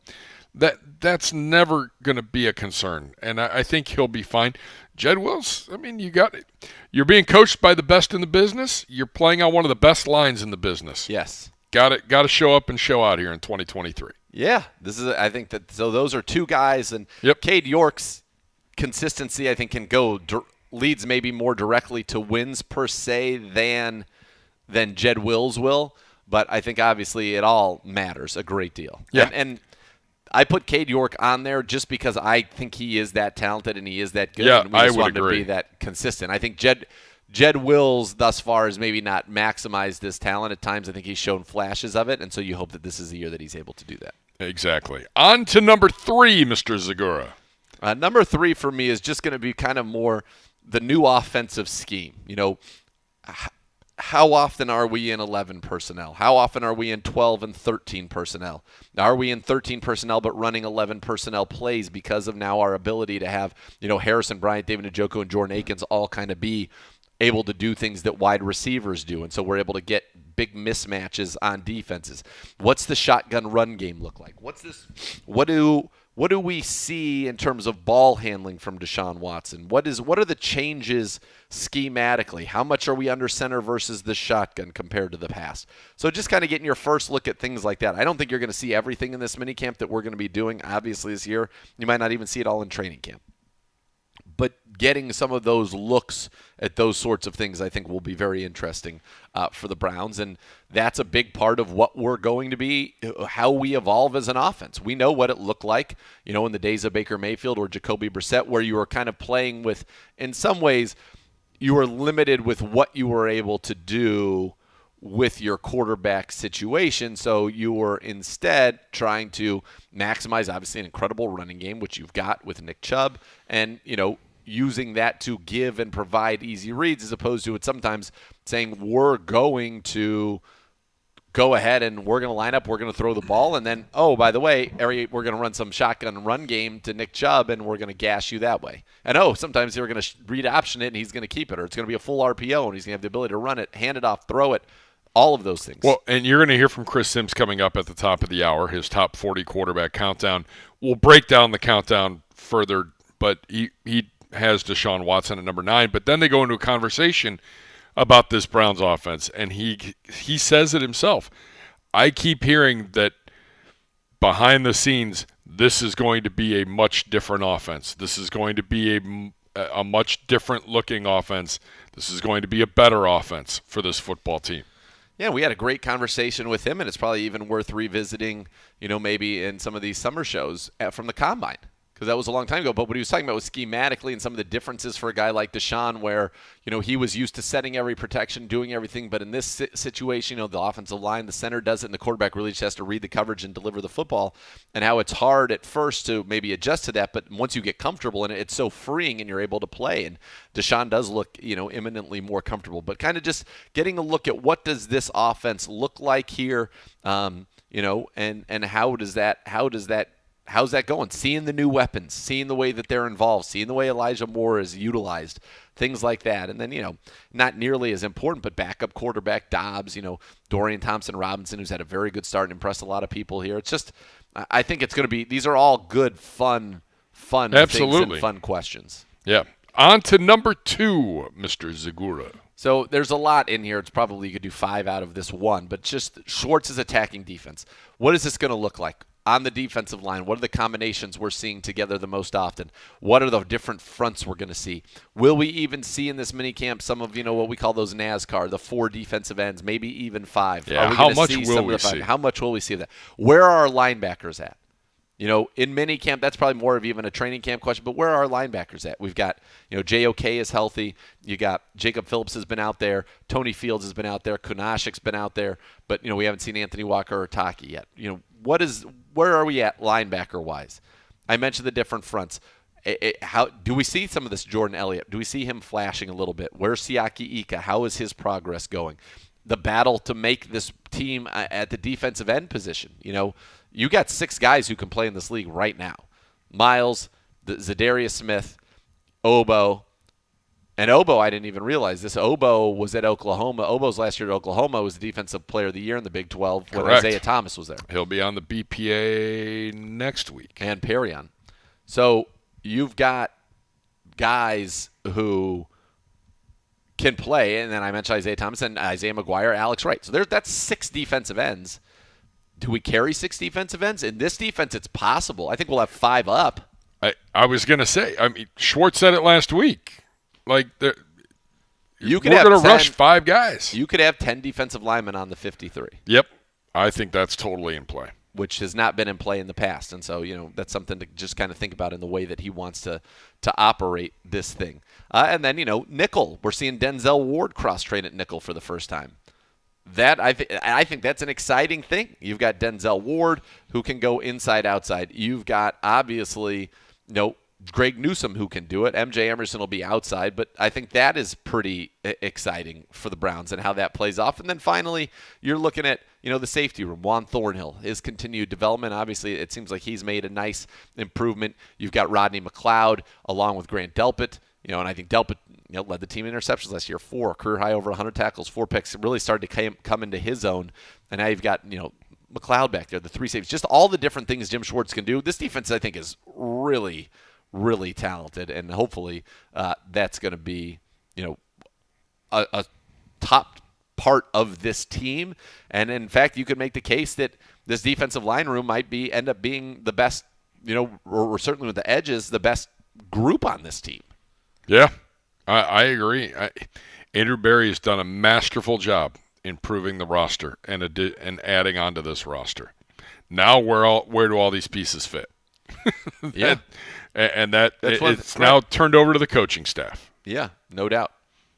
that's never going to be a concern, and I think he'll be fine. Jed Wills, I mean, you're being coached by the best in the business. You're playing on one of the best lines in the business. Yes. Got to show up and show out here in 2023. Yeah, I think that so those are two guys, and Cade York's consistency I think can go leads maybe more directly to wins per se than Jed Wills will, but I think obviously it all matters a great deal. Yeah. And I put Cade York on there just because I think he is that talented and he is that good. Yeah, and we just want him to be that consistent. I think Jed Wills thus far has maybe not maximized this talent at times. I think he's shown flashes of it, and so you hope that this is the year that he's able to do that. Exactly. On to number 3, Mr. Zegura. Number 3 for me is just going to be kind of more the new offensive scheme. How often are we in 11 personnel? How often are we in 12 and 13 personnel? Are we in 13 personnel but running 11 personnel plays because of now our ability to have, Harrison Bryant, David Njoku, and Jordan Akins all kind of be able to do things that wide receivers do, and so we're able to get big mismatches on defenses. What's the shotgun run game look like? What do we see in terms of ball handling from Deshaun Watson? What are the changes schematically? How much are we under center versus the shotgun compared to the past? So just kind of getting your first look at things like that. I don't think you're going to see everything in this minicamp that we're going to be doing, obviously, this year. You might not even see it all in training camp. But getting some of those looks at those sorts of things, I think, will be very interesting for the Browns. And that's a big part of what we're going to be, how we evolve as an offense. We know what it looked like, in the days of Baker Mayfield or Jacoby Brissett, where you were kind of playing with, in some ways, you were limited with what you were able to do with your quarterback situation. So you were instead trying to maximize, obviously, an incredible running game, which you've got with Nick Chubb, and, using that to give and provide easy reads, as opposed to it sometimes saying we're going to go ahead and we're going to line up, we're going to throw the ball, and then, oh, by the way, we're going to run some shotgun run game to Nick Chubb, and we're going to gash you that way. And, sometimes you're going to read option it, and he's going to keep it, or it's going to be a full RPO, and he's going to have the ability to run it, hand it off, throw it, all of those things. Well, and you're going to hear from Chris Sims coming up at the top of the hour, his top 40 quarterback countdown. We'll break down the countdown further, but he has Deshaun Watson at number 9, but then they go into a conversation about this Browns offense, and he says it himself. I keep hearing that behind the scenes, this is going to be a much different offense. This is going to be a much different looking offense. This is going to be a better offense for this football team. Yeah, we had a great conversation with him, and it's probably even worth revisiting, maybe in some of these summer shows from the Combine, because that was a long time ago. But what he was talking about was schematically and some of the differences for a guy like Deshaun, where, he was used to setting every protection, doing everything. But in this situation, the offensive line, the center does it, and the quarterback really just has to read the coverage and deliver the football, and how it's hard at first to maybe adjust to that. But once you get comfortable in it, it's so freeing and you're able to play. And Deshaun does look, imminently more comfortable. But kind of just getting a look at what does this offense look like here, and how's that going? Seeing the new weapons, seeing the way that they're involved, seeing the way Elijah Moore is utilized, things like that. And then, not nearly as important, but backup quarterback Dobbs, Dorian Thompson-Robinson, who's had a very good start and impressed a lot of people here. It's just, I think it's going to be, these are all good, fun Absolutely. things and fun questions. Yeah. On to number 2, Mr. Zegura. So there's a lot in here. It's probably you could do 5 out of this one, but just Schwartz's attacking defense. What is this going to look like? On the defensive line, what are the combinations we're seeing together the most often? What are the different fronts we're going to see? Will we even see in this minicamp some of, what we call those NASCAR, the 4 defensive ends, maybe even 5? Yeah, how much will we see? How much will we see of that? Where are our linebackers at? In minicamp, that's probably more of even a training camp question, but where are our linebackers at? We've got, JOK is healthy. You got Jacob Phillips has been out there. Tony Fields has been out there. Kunashik's been out there. But, we haven't seen Anthony Walker or Taki yet. Where are we at linebacker-wise? I mentioned the different fronts. How do we see some of this Jordan Elliott? Do we see him flashing a little bit? Where's Siaki Ika? How is his progress going? The battle to make this team at the defensive end position. You got 6 guys who can play in this league right now. Miles, Zadarius Smith, Obo. And Obo, I didn't even realize this. Obo was at Oklahoma. Obo's last year at Oklahoma was the Defensive Player of the Year in the Big 12 when Correct. Isaiah Thomas was there. He'll be on the BPA next week. And Perion. So you've got guys who can play, and then I mentioned Isaiah Thomas and Isaiah McGuire, Alex Wright. So that's 6 defensive ends. Do we carry 6 defensive ends? In this defense, it's possible. I think we'll have 5 up. I was going to say, Schwartz said it last week. Like, we're going to rush 5 guys. You could have 10 defensive linemen on the 53. Yep. I think that's totally in play. Which has not been in play in the past. And so, that's something to just kind of think about in the way that he wants to operate this thing. And then, nickel. We're seeing Denzel Ward cross-train at nickel for the first time. That I think that's an exciting thing. You've got Denzel Ward who can go inside, outside. You've got, obviously, Greg Newsome who can do it. MJ Emerson will be outside, but I think that is pretty exciting for the Browns and how that plays off. And then finally, you're looking at, the safety room. Juan Thornhill, his continued development. Obviously, it seems like he's made a nice improvement. You've got Rodney McLeod along with Grant Delpit, and I think Delpit led the team in interceptions last year, 4, career high over 100 tackles, 4 picks. It really started to come into his own. And now you've got, McLeod back there, the 3 safeties, just all the different things Jim Schwartz can do. This defense, I think, is really, really talented, and hopefully that's going to be, a top part of this team. And in fact, you could make the case that this defensive line room might end up being the best, or certainly with the edges, the best group on this team. Yeah, I agree. Andrew Berry has done a masterful job improving the roster and adding on to this roster. Now, where do all these pieces fit? Yeah. It's now turned over to the coaching staff. Yeah, no doubt.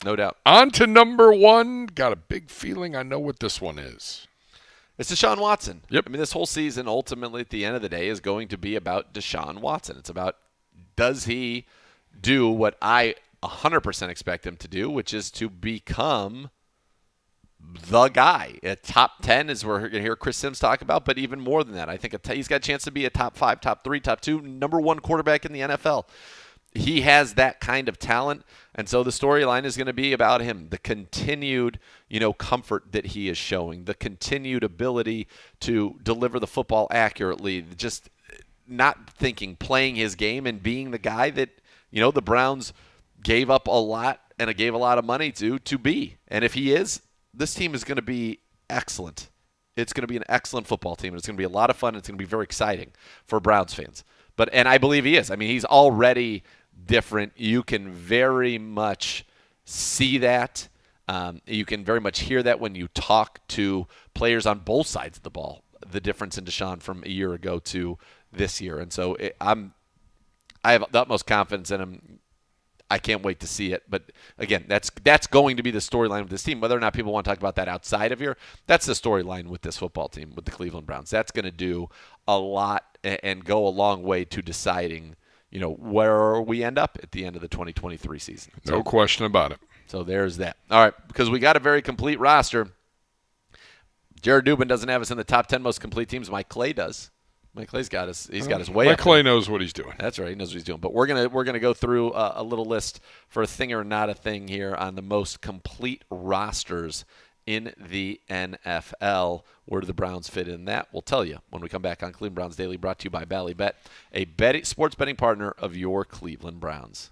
No doubt. On to number 1. Got a big feeling I know what this one is. It's Deshaun Watson. Yep. I mean, this whole season, ultimately, at the end of the day, is going to be about Deshaun Watson. It's about, does he do what I 100% expect him to do, which is to become the guy. A top 10 is we're going to hear Chris Sims talk about, but even more than that. I think he's got a chance to be a top 5, top 3, top 2, number 1 quarterback in the NFL. He has that kind of talent, and so the storyline is going to be about him, the continued, comfort that he is showing, the continued ability to deliver the football accurately, just not thinking, playing his game and being the guy that, the Browns gave up a lot and gave a lot of money to be. And if he is, this team is going to be excellent. It's going to be an excellent football team, and it's going to be a lot of fun, and it's going to be very exciting for Browns fans. And I believe he is. I mean, he's already different. You can very much see that. You can very much hear that when you talk to players on both sides of the ball, the difference in Deshaun from a year ago to this year. And so I have the utmost confidence in him. I can't wait to see it. But again, that's going to be the storyline with this team. Whether or not people want to talk about that outside of here, that's the storyline with this football team, with the Cleveland Browns. That's going to do a lot and go a long way to deciding, where we end up at the end of the 2023 season. No question about it. So there's that. All right, because we got a very complete roster. Jared Dubin doesn't have us in the top 10 most complete teams. Mike Clay does. Mike Clay's got us. He's got his way up. Mike Clay knows what he's doing. That's right. He knows what he's doing. But we're gonna go through a little list for a thing or not a thing here on the most complete rosters in the NFL. Where do the Browns fit in that? We'll tell you when we come back on Cleveland Browns Daily, brought to you by Ballybet, a sports betting partner of your Cleveland Browns.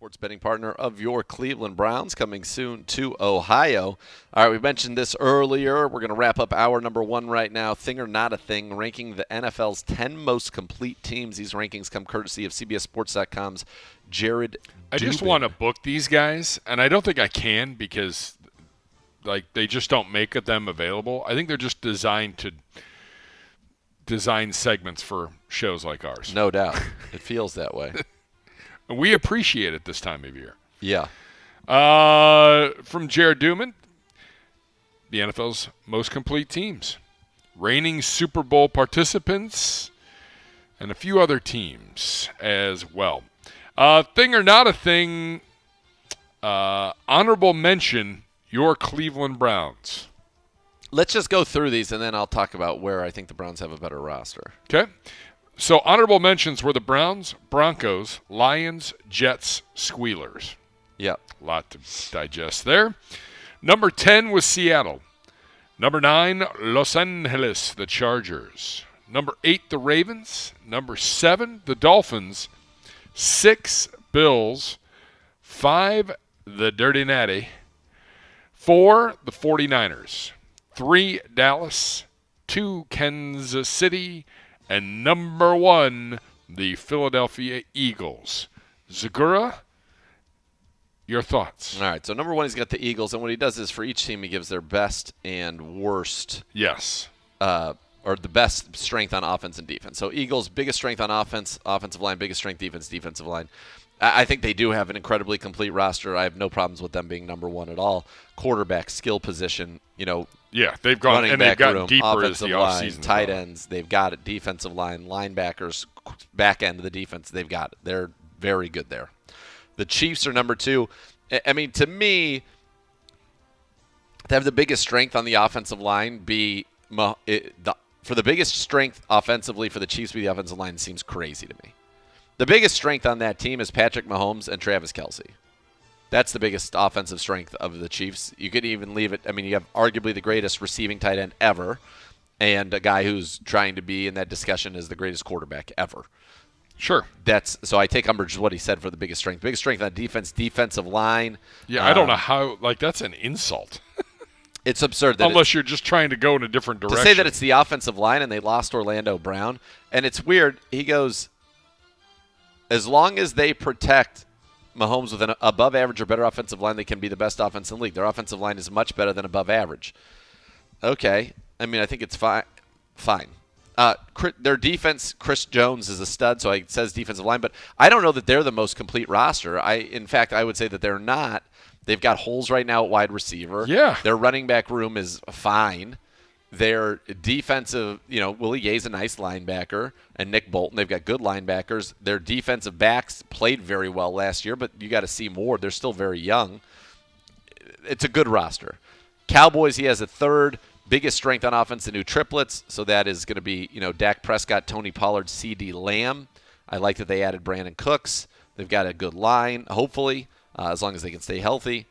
sports betting partner of your Cleveland Browns, coming soon to Ohio. All right, we mentioned this earlier. We're going to wrap up hour number 1 right now. Thing or Not a Thing, ranking the NFL's 10 most complete teams. These rankings come courtesy of CBSSports.com's Jared I just Dubin. want to book these guys, and I don't think I can because they just don't make them available. I think they're just designed to design segments for shows like ours. No doubt. It feels that way. We appreciate it this time of year. Yeah. From Jared Dubin, the NFL's most complete teams, reigning Super Bowl participants, and a few other teams as well. Thing or not a thing, honorable mention, your Cleveland Browns. Let's just go through these, and then I'll talk about where I think the Browns have a better roster. Okay. So honorable mentions were the Browns, Broncos, Lions, Jets, Squealers. Yep. A lot to digest there. Number 10 was Seattle. Number 9, Los Angeles, the Chargers. Number 8, the Ravens. Number 7, the Dolphins. 6, Bills. 5, the Dirty Natty. 4, the 49ers. 3, Dallas. 2, Kansas City. And number 1, the Philadelphia Eagles. Zegura, your thoughts? All right, so number 1, he's got the Eagles, and what he does is for each team he gives their best and worst. Yes. Or the best strength on offense and defense. So Eagles, biggest strength on offense, offensive line, biggest strength defense, defensive line. I think they do have an incredibly complete roster. I have no problems with them being number 1 at all. Quarterback, skill position, Yeah, they've gone running and back they've gotten room, deeper as offensive the line, offseason. tight ends, they've got it. Defensive line, linebackers, back end of the defense, they've got it. They're very good there. The Chiefs are number 2. I mean, to me, to have the biggest strength on the offensive line for the biggest strength offensively for the Chiefs to be the offensive line seems crazy to me. The biggest strength on that team is Patrick Mahomes and Travis Kelce. That's the biggest offensive strength of the Chiefs. You could even leave it. I mean, you have arguably the greatest receiving tight end ever and a guy who's trying to be in that discussion as the greatest quarterback ever. Sure. So I take umbrage with what he said for the biggest strength. Biggest strength on defense, defensive line. Yeah, I don't know how. That's an insult. It's absurd. Unless you're just trying to go in a different direction. To say that it's the offensive line and they lost Orlando Brown, and it's weird. He goes, as long as they protect Mahomes with an above average or better offensive line, they can be the best offense in the league. Their offensive line is much better than above average. Okay. I mean, I think it's fine. Their defense, Chris Jones is a stud, so it says defensive line, but I don't know that they're the most complete roster. In fact, I would say that they're not. They've got holes right now at wide receiver. Yeah. Their running back room is fine. Their defensive, Willie Gay's a nice linebacker, and Nick Bolton, they've got good linebackers. Their defensive backs played very well last year, but you got to see more. They're still very young. It's a good roster. Cowboys, he has a third. Biggest strength on offense, the new triplets. So that is going to be, Dak Prescott, Tony Pollard, CeeDee Lamb. I like that they added Brandon Cooks. They've got a good line, hopefully, as long as they can stay healthy.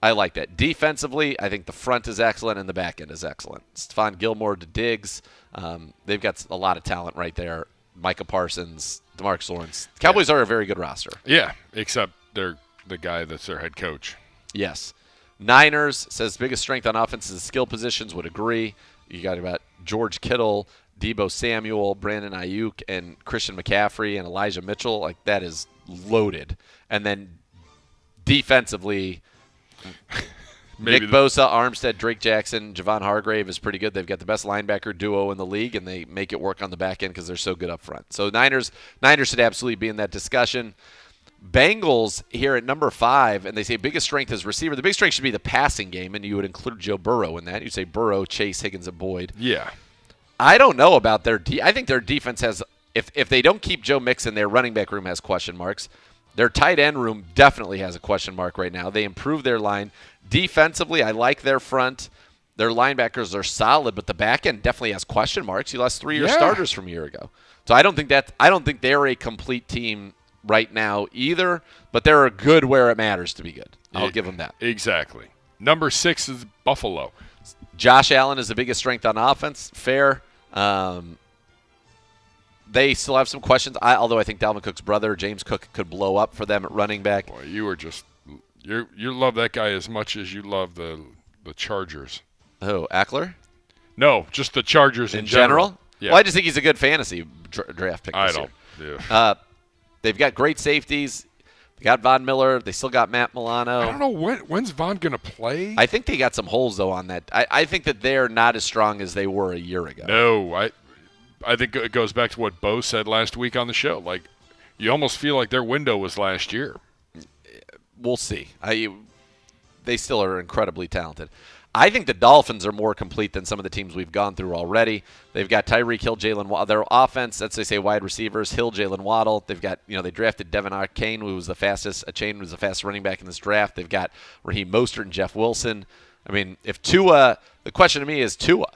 I like that. Defensively, I think the front is excellent and the back end is excellent. Stephon Gilmore to Diggs. They've got a lot of talent right there. Micah Parsons, DeMarcus Lawrence. Cowboys are a very good roster. Yeah, except they're the guy that's their head coach. Yes. Niners says biggest strength on offense is skill positions. Would agree. You got about George Kittle, Deebo Samuel, Brandon Ayuk, and Christian McCaffrey and Elijah Mitchell. Like, that is loaded. And then defensively, Nick Bosa, Armstead, Drake Jackson, Javon Hargrave is pretty good. They've got the best linebacker duo in the league, and they make it work on the back end because they're so good up front. So Niners should absolutely be in that discussion. Bengals here at number 5, and they say biggest strength is receiver. The biggest strength should be the passing game, and you would include Joe Burrow in that. You'd say Burrow, Chase, Higgins, and Boyd. Yeah. I don't know about their I think their defense has – if they don't keep Joe Mixon, their running back room has question marks. Their tight end room definitely has a question mark right now. They improved their line. Defensively, I like their front. Their linebackers are solid, but the back end definitely has question marks. You lost 3 starters from a year ago. So I don't think they're a complete team right now either, but they're good where it matters to be good. I'll give them that. Exactly. Number 6 is Buffalo. Josh Allen is the biggest strength on offense. Fair. They still have some questions, although I think Dalvin Cook's brother, James Cook, could blow up for them at running back. Boy, you love that guy as much as you love the Chargers. Who, Eckler? No, just the Chargers in general. Yeah. Well, I just think he's a good fantasy draft pick this year. Yeah. They've got great safeties. They got Von Miller. They still got Matt Milano. I don't know when's Von going to play. I think they got some holes, though, on that. I think that they're not as strong as they were a year ago. No, I think it goes back to what Beau said last week on the show. Like, you almost feel like their window was last year. We'll see. They still are incredibly talented. I think the Dolphins are more complete than some of the teams we've gone through already. They've got Tyreek Hill, Jalen Waddle. Their offense, that's they say wide receivers, Hill, Jalen Waddle. They've got, they drafted Devin Achane, who was the fastest running back in this draft. They've got Raheem Mostert and Jeff Wilson. I mean, the question to me is Tua.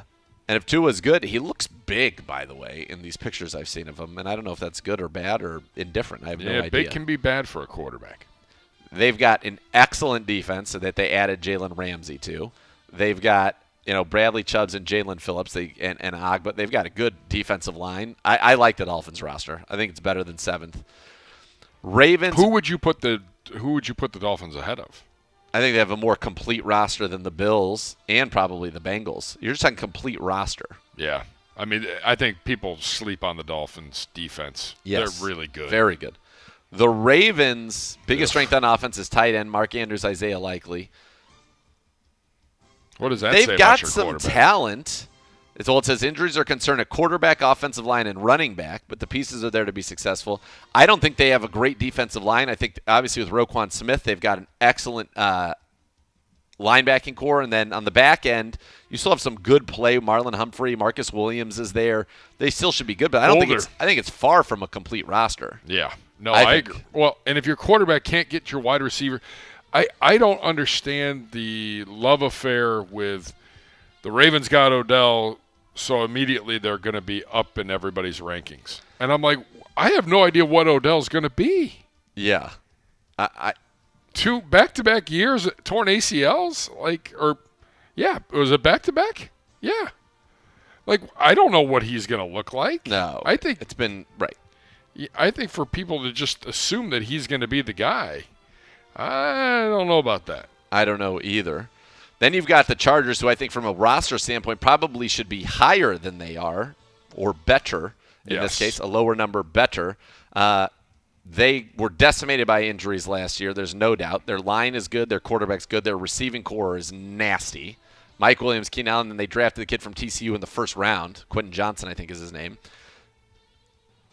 And if Tua's good, he looks big, by the way, in these pictures I've seen of him. And I don't know if that's good or bad or indifferent. I have no idea. Yeah, big can be bad for a quarterback. They've got an excellent defense that they added Jalen Ramsey to. They've got, Bradley Chubbs and Jalen Phillips and Ogba. They've got a good defensive line. I like the Dolphins roster. I think it's better than 7th. Ravens. Who would you put the Dolphins ahead of? I think they have a more complete roster than the Bills and probably the Bengals. You're just on complete roster. Yeah. I mean, I think people sleep on the Dolphins' defense. Yes. They're really good. Very good. The Ravens' biggest strength on offense is tight end, Mark Andrews, Isaiah Likely. What does that say about your quarterback? They've got some talent. It says injuries are concerned at quarterback, offensive line, and running back, but the pieces are there to be successful. I don't think they have a great defensive line. I think, obviously, with Roquan Smith, they've got an excellent linebacking core. And then on the back end, you still have some good play. Marlon Humphrey, Marcus Williams is there. They still should be good, but I think it's far from a complete roster. Yeah. No, I agree. Well, and if your quarterback can't get your wide receiver – I don't understand the love affair with the Ravens got Odell, so immediately they're going to be up in everybody's rankings. And I'm like, I have no idea what Odell's going to be. Yeah. 2 back-to-back years, torn ACLs? Was it back-to-back? Yeah. I don't know what he's going to look like. No. I think it's been – right. I think for people to just assume that he's going to be the guy – I don't know about that. I don't know either. Then you've got the Chargers, who I think from a roster standpoint probably should be higher than they are, or better in this case, a lower number better. They were decimated by injuries last year, there's no doubt. Their line is good, their quarterback's good, their receiving core is nasty. Mike Williams, Keenan Allen, and they drafted the kid from TCU in the first round. Quentin Johnson, I think is his name.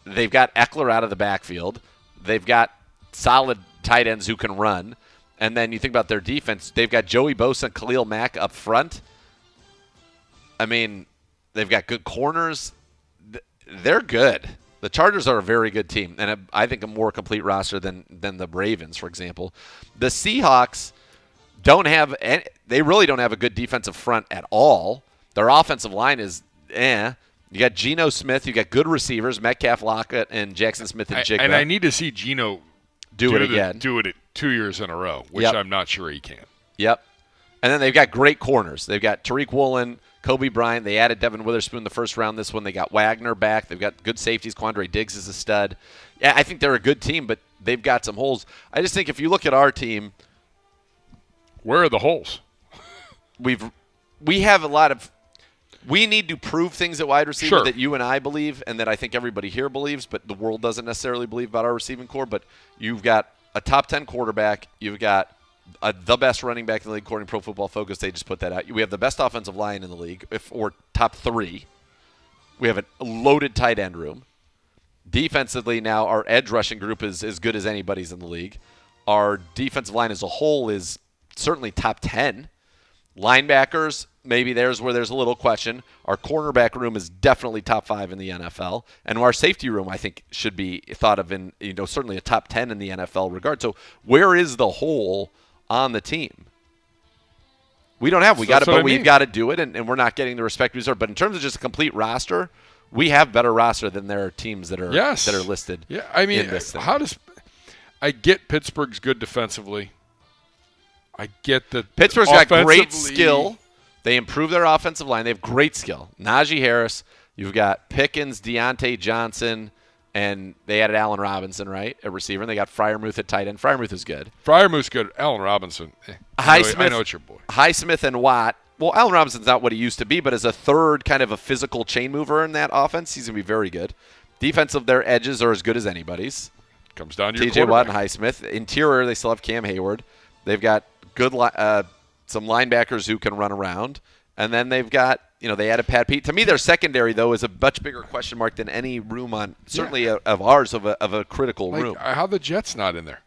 They've got Eckler out of the backfield. They've got solid tight ends who can run. And then you think about their defense. They've got Joey Bosa and Khalil Mack up front. I mean, they've got good corners. They're good. The Chargers are a very good team, and I think a more complete roster than the Ravens, for example. The Seahawks they really don't have a good defensive front at all. Their offensive line is You got Geno Smith. You got good receivers, Metcalf, Lockett, and Jackson Smith and Jigba. And I need to see Geno do it again. Do it 2 years in a row, which I'm not sure he can. Yep. And then they've got great corners. They've got Tariq Woolen, Kobe Bryant. They added Devin Witherspoon the first round this one. They got Wagner back. They've got good safeties. Quandre Diggs is a stud. Yeah, I think they're a good team, but they've got some holes. I just think if you look at our team. Where are the holes? We have a lot of. We need to prove things at wide receiver that you and I believe and that I think everybody here believes, but the world doesn't necessarily believe about our receiving core. But you've got a top 10 quarterback. You've got the best running back in the league, according to Pro Football Focus. They just put that out. We have the best offensive line in the league, or top 3. We have a loaded tight end room. Defensively now, our edge rushing group is as good as anybody's in the league. Our defensive line as a whole is certainly top 10. Linebackers, maybe there's where there's a little question. Our cornerback room is definitely top 5 in the NFL. And our safety room, I think, should be thought of in, certainly a top 10 in the NFL regard. So where is the hole on the team? We don't have. We've got to do it, and we're not getting the respect we deserve. But in terms of just a complete roster, we have better roster than there are teams that are listed. Yeah, I mean, in this thing. I get Pittsburgh's good defensively. I get that Pittsburgh's got great skill. They improve their offensive line. They have great skill. Najee Harris, You've got Pickens, Deontay Johnson, and they added Allen Robinson, right, at receiver. And they got Freiermuth at tight end. Freiermuth is good. Freiermuth's good. Allen Robinson. I know it's your boy. Highsmith and Watt. Well, Allen Robinson's not what he used to be, but as a third kind of a physical chain mover in that offense, he's going to be very good. Defensive, their edges are as good as anybody's. Comes down to your TJ Watt and Highsmith. Interior, they still have Cam Hayward. They've got good some linebackers who can run around. And then they've got, they added Pat Pete. To me, their secondary, though, is a much bigger question mark than any room on, certainly of ours, of a critical room. How the Jets not in there?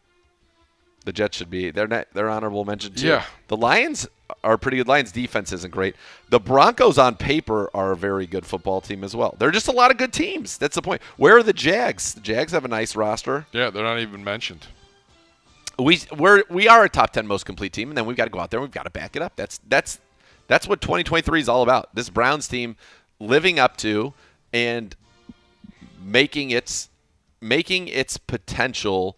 The Jets should be. They're honorable mention, too. Yeah. The Lions are pretty good. Lions defense isn't great. The Broncos on paper are a very good football team as well. They're just a lot of good teams. That's the point. Where are the Jags? The Jags have a nice roster. Yeah, they're not even mentioned. We are a top 10 most complete team, and then we've got to go out there and we've got to back it up. That's what 2023 is all about. This Browns team living up to and making its potential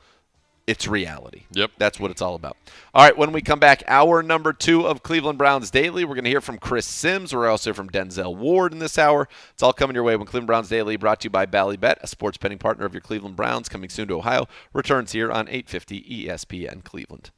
its reality. Yep. That's what it's all about. All right, when we come back, hour number 2 of Cleveland Browns Daily, we're going to hear from Chris Sims. We're also hear from Denzel Ward in this hour. It's all coming your way when Cleveland Browns Daily, brought to you by Ballybet, a sports betting partner of your Cleveland Browns, coming soon to Ohio, returns here on 850 ESPN Cleveland.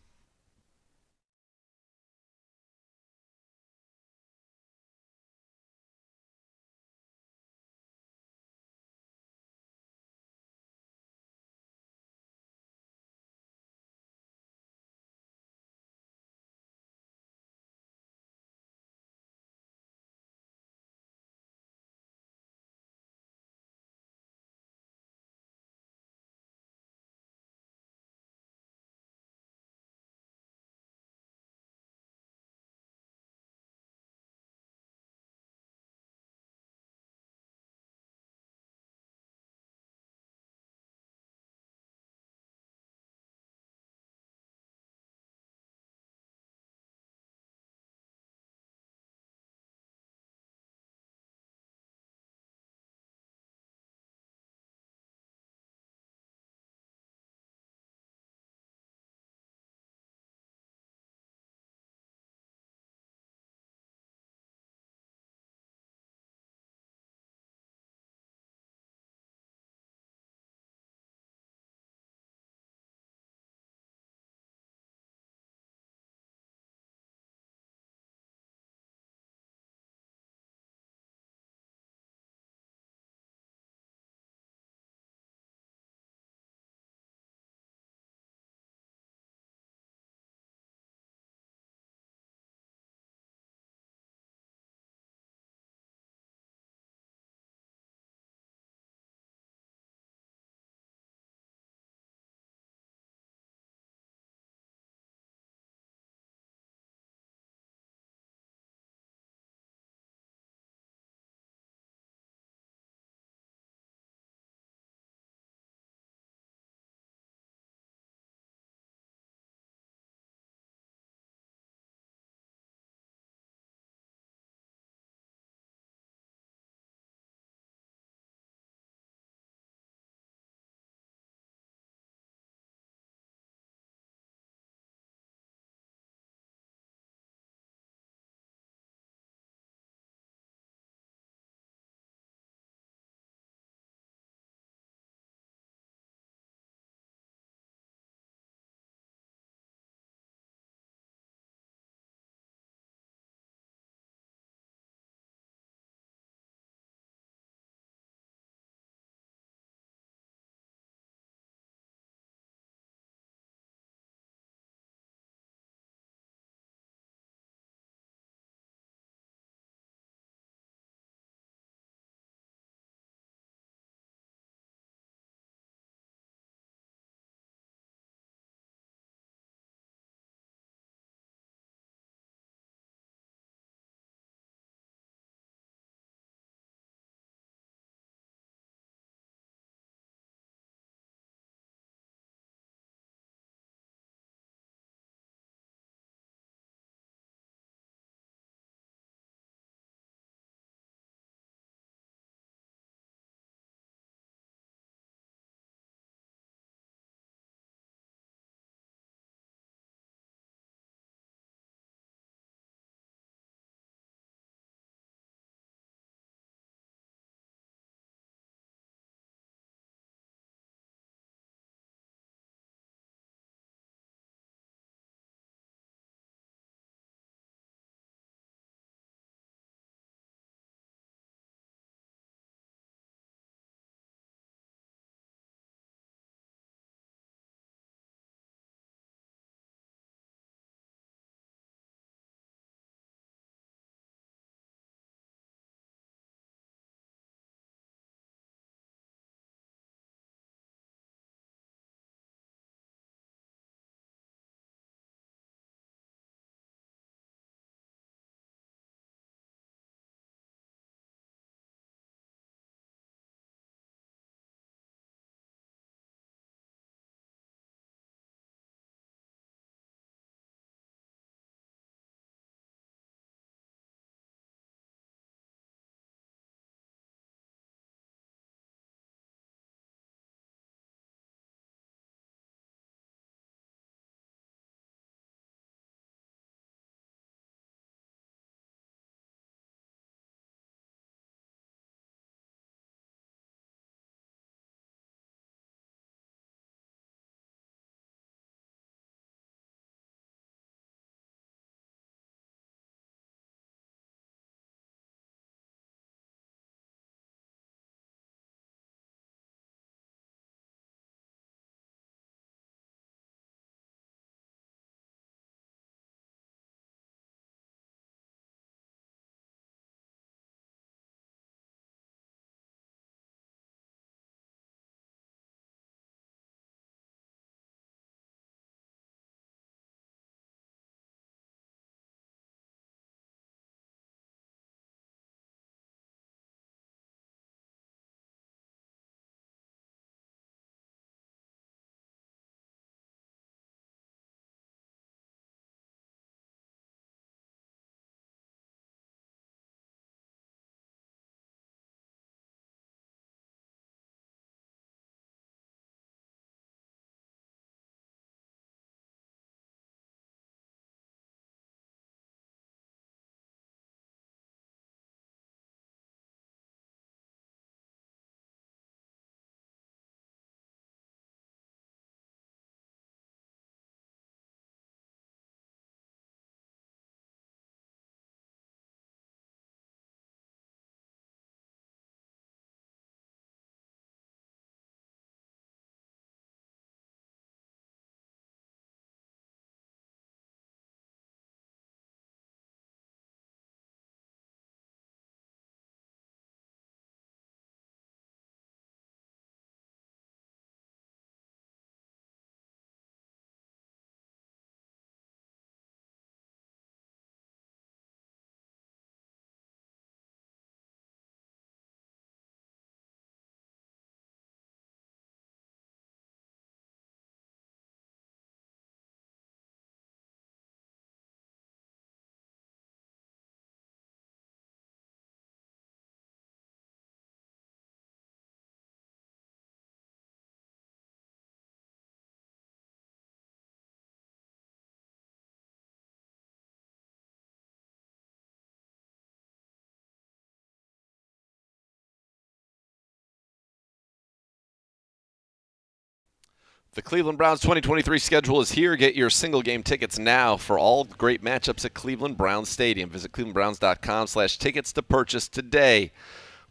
The Cleveland Browns 2023 schedule is here. Get your single-game tickets now for all great matchups at Cleveland Browns Stadium. Visit clevelandbrowns.com/tickets to purchase today.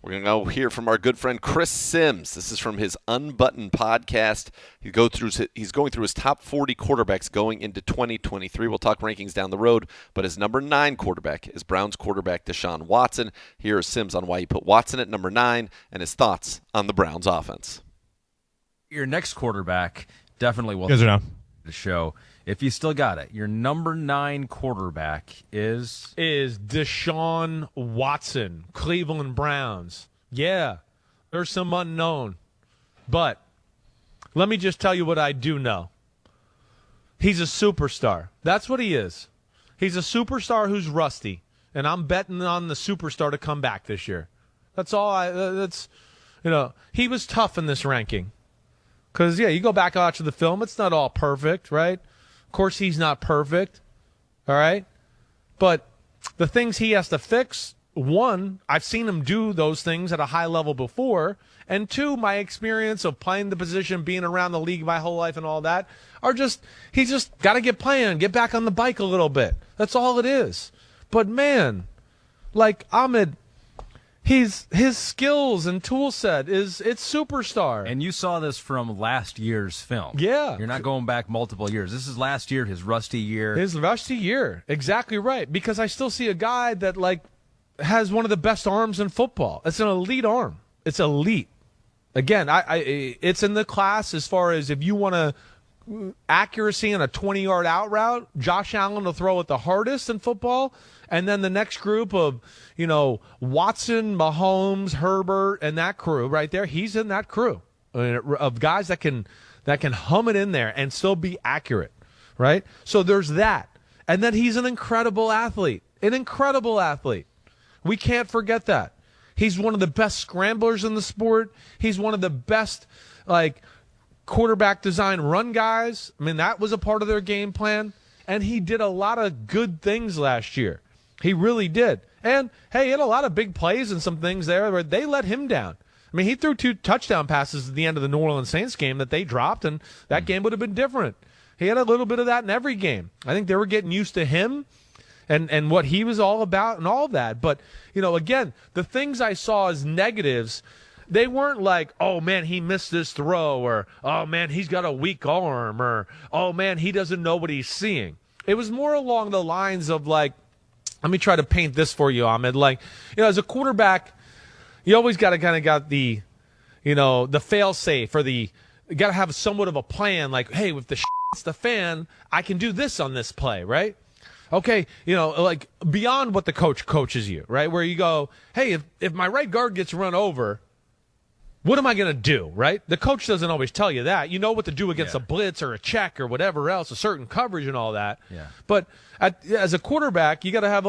We're going to go hear from our good friend Chris Sims. This is from his Unbuttoned podcast. He's going through his top 40 quarterbacks going into 2023. We'll talk rankings down the road, but his number 9 quarterback is Browns quarterback Deshaun Watson. Here is Sims on why he put Watson at number 9 and his thoughts on the Browns offense. Your next quarterback definitely will the show. If you still got it, your number 9 quarterback is Deshaun Watson, Cleveland Browns. Yeah, there's some unknown. But let me just tell you what I do know. He's a superstar. That's what he is. He's a superstar who's rusty, and I'm betting on the superstar to come back this year. That's all he was tough in this ranking. Because, you go back and watch the film, it's not all perfect, right? Of course, he's not perfect, all right? But the things he has to fix, one, I've seen him do those things at a high level before, and two, my experience of playing the position, being around the league my whole life and all that, he's just got to get playing, get back on the bike a little bit. That's all it is. But, man, like Ahmed, his skills and tool set it's superstar. And you saw this from last year's film. Yeah. You're not going back multiple years. This is last year, his rusty year. His rusty year. Exactly right. Because I still see a guy that, has one of the best arms in football. It's an elite arm. It's elite. Again, it's in the class as far as if you want to accuracy on a 20-yard out route, Josh Allen will throw it the hardest in football. And then the next group of, Watson, Mahomes, Herbert, and that crew right there, he's in that crew of guys that can hum it in there and still be accurate, right? So there's that. And then he's an incredible athlete. We can't forget that. He's one of the best scramblers in the sport. He's one of the best, quarterback design run guys. I mean, that was a part of their game plan. And he did a lot of good things last year. He really did. And, hey, he had a lot of big plays and some things there where they let him down. I mean, he threw 2 touchdown passes at the end of the New Orleans Saints game that they dropped, and that game would have been different. He had a little bit of that in every game. I think they were getting used to him and what he was all about and all that. But, again, the things I saw as negatives, they weren't like, oh, man, he missed this throw, or, oh, man, he's got a weak arm, or, oh, man, he doesn't know what he's seeing. It was more along the lines of, let me try to paint this for you, Ahmed. As a quarterback, you always got to kind of got the, the fail-safe, or you got to have somewhat of a plan. Like, hey, if the hits the fan, I can do this on this play, right? Okay, beyond what the coach coaches you, right? Where you go, hey, if my right guard gets run over, what am I going to do, right? The coach doesn't always tell you that. You know what to do against a blitz or a check or whatever else, a certain coverage and all that. Yeah. But as a quarterback, you got to have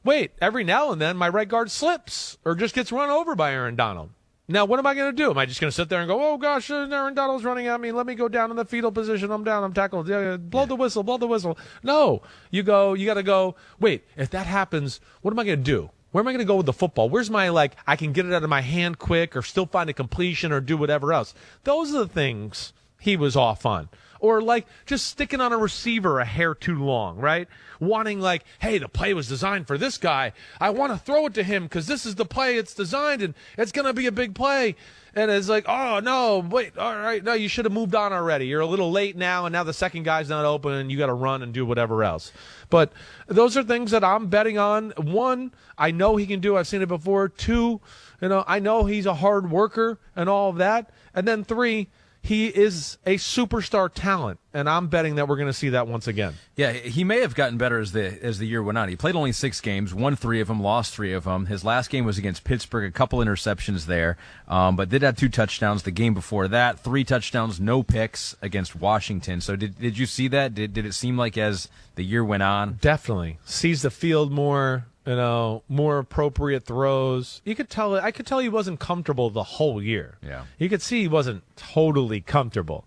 wait, every now and then my right guard slips or just gets run over by Aaron Donald. Now, what am I going to do? Am I just going to sit there and go, oh, gosh, Aaron Donald's running at me. Let me go down in the fetal position. I'm down. I'm tackled. Blow the whistle. Blow the whistle. No. You got to go, wait, if that happens, what am I going to do? Where am I going to go with the football? Where's my, I can get it out of my hand quick or still find a completion or do whatever else? Those are the things he was off on. Or, just sticking on a receiver a hair too long, right? Wanting, hey, the play was designed for this guy. I want to throw it to him because this is the play it's designed, and it's going to be a big play. And it's oh, no, wait, all right, no, you should have moved on already. You're a little late now, and now the second guy's not open, and you got to run and do whatever else. But those are things that I'm betting on. One, I know he can do. I've seen it before. Two, I know he's a hard worker and all of that. And then three, he is a superstar talent, and I'm betting that we're going to see that once again. Yeah, he may have gotten better as the year went on. He played only 6 games, won 3 of them, lost 3 of them. His last game was against Pittsburgh, a couple interceptions there, but did have 2 touchdowns. The game before that, 3 touchdowns, no picks against Washington. So did you see that? Did it seem like as the year went on? Definitely. Sees the field more. More appropriate throws. I could tell he wasn't comfortable the whole year. Yeah. You could see he wasn't totally comfortable.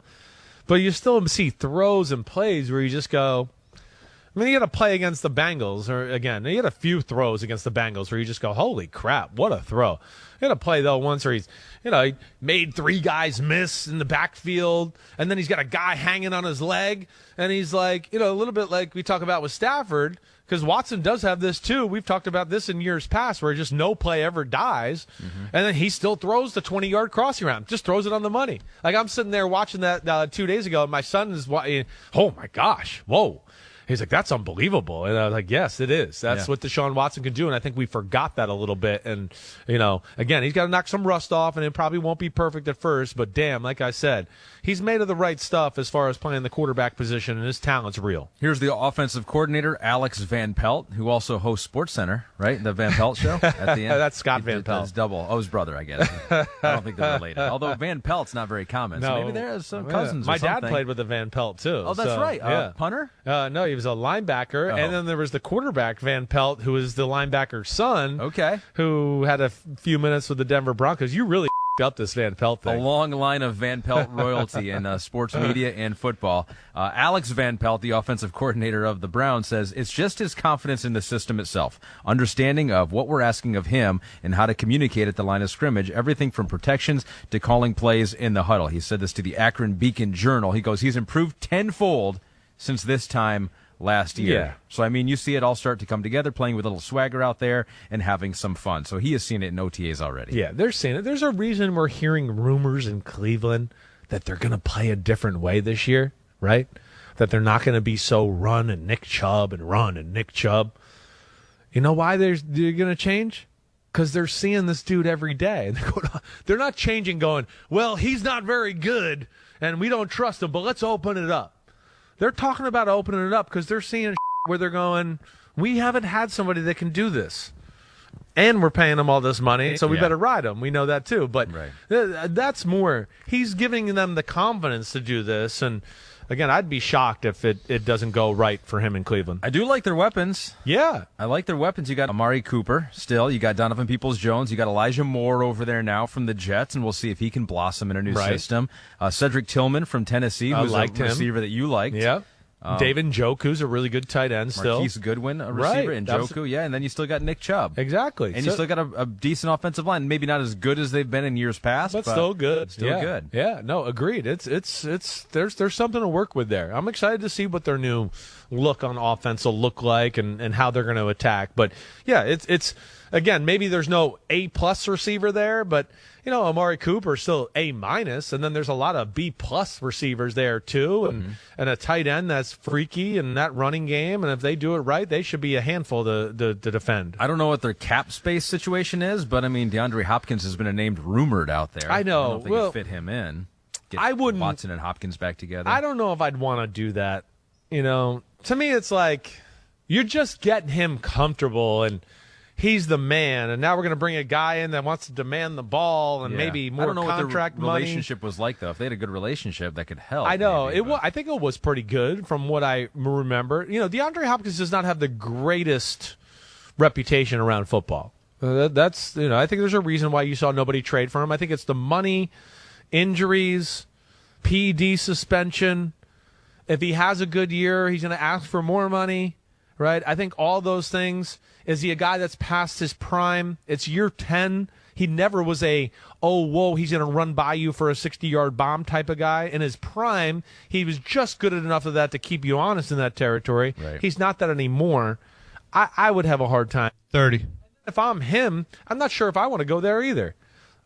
But you still see throws and plays where you just go, I mean, he had a play against the Bengals, or again, he had a few throws against the Bengals where you just go, holy crap, what a throw. He had a play, though, once where he made 3 guys miss in the backfield, and then he's got a guy hanging on his leg, and he's like, a little bit like we talk about with Stafford, because Watson does have this too. We've talked about this in years past where just no play ever dies, and then he still throws the 20-yard crossing route, just throws it on the money. Like I'm sitting there watching that 2 days ago, and my son is, oh my gosh, whoa. He's like, that's unbelievable. And I was like, yes, it is. That's what Deshaun Watson can do. And I think we forgot that a little bit. And, again, he's got to knock some rust off, and it probably won't be perfect at first. But, damn, like I said, he's made of the right stuff as far as playing the quarterback position, and his talent's real. Here's the offensive coordinator, Alex Van Pelt, who also hosts SportsCenter, right? The Van Pelt show at the end. That's Scott Van Pelt. That's double. Oh, his brother, I guess. I don't think they're related. Although Van Pelt's not very common. So maybe there's some cousins or My something. dad played with a Van Pelt, too. Oh, that's right. Punter? No, he was a linebacker. And then there was the quarterback, Van Pelt, who was the linebacker's son. Okay. Who had a few minutes with the Denver Broncos. You really up this Van Pelt thing. A long line of Van Pelt royalty in sports media and football. Alex Van Pelt, the offensive coordinator of the Browns, says it's just his confidence in the system itself, understanding of what we're asking of him and how to communicate at the line of scrimmage, everything from protections to calling plays in the huddle. He said this to the Akron Beacon Journal. He goes, he's improved tenfold since this time last year. Yeah. So, I mean, you see it all start to come together, playing with a little swagger out there and having some fun. So he has seen it in OTAs already. Yeah, they're seeing it. There's a reason we're hearing rumors in Cleveland that they're going to play a different way this year, right? That they're not going to be so run and Nick Chubb and run and Nick Chubb. You know why they're going to change? Because they're seeing this dude every day. They're not changing going, well, he's not very good and we don't trust him, but let's open it up. They're talking about opening it up because they're seeing where they're going, we haven't had somebody that can do this. And we're paying them all this money, so we better ride them. We know that too. But that's more. He's giving them the confidence to do this. And, again, I'd be shocked if it doesn't go right for him in Cleveland. I do like their weapons. Yeah. I like their weapons. You got Amari Cooper still. You got Donovan Peoples-Jones. You got Elijah Moore over there now from the Jets, and we'll see if he can blossom in a new system. Cedric Tillman from Tennessee, who's a receiver that you liked. Yeah. David Njoku's a really good tight end still. Marquise Goodwin, a receiver, and Njoku, and then you still got Nick Chubb. Exactly. And you still got a decent offensive line. Maybe not as good as they've been in years past, but still good. Still good. Yeah, no, agreed. There's something to work with there. I'm excited to see what their new look on offense will look like and how they're going to attack. But, yeah, it's again, maybe there's no A-plus receiver there, but Amari Cooper is still A-, and then there's a lot of B-plus receivers there too, and a tight end that's freaky in that running game, and if they do it right, they should be a handful to defend. I don't know what their cap space situation is, but I mean, DeAndre Hopkins has been a named rumored out there. I know. I don't know if they could fit him in. I wouldn't. Watson and Hopkins back together. I don't know if I'd want to do that. To me, it's like you're just getting him comfortable and he's the man, and now we're going to bring a guy in that wants to demand the ball and maybe more contract money. I don't know what the relationship was like, though. If they had a good relationship, that could help. I know. I think it was pretty good from what I remember. DeAndre Hopkins does not have the greatest reputation around football. That's I think there's a reason why you saw nobody trade for him. I think it's the money, injuries, PD suspension. If he has a good year, he's going to ask for more money, right? I think all those things. Is he a guy that's past his prime? It's year 10. He never was he's going to run by you for a 60-yard bomb type of guy. In his prime, he was just good enough of that to keep you honest in that territory. Right. He's not that anymore. I would have a hard time. 30. If I'm him, I'm not sure if I want to go there either.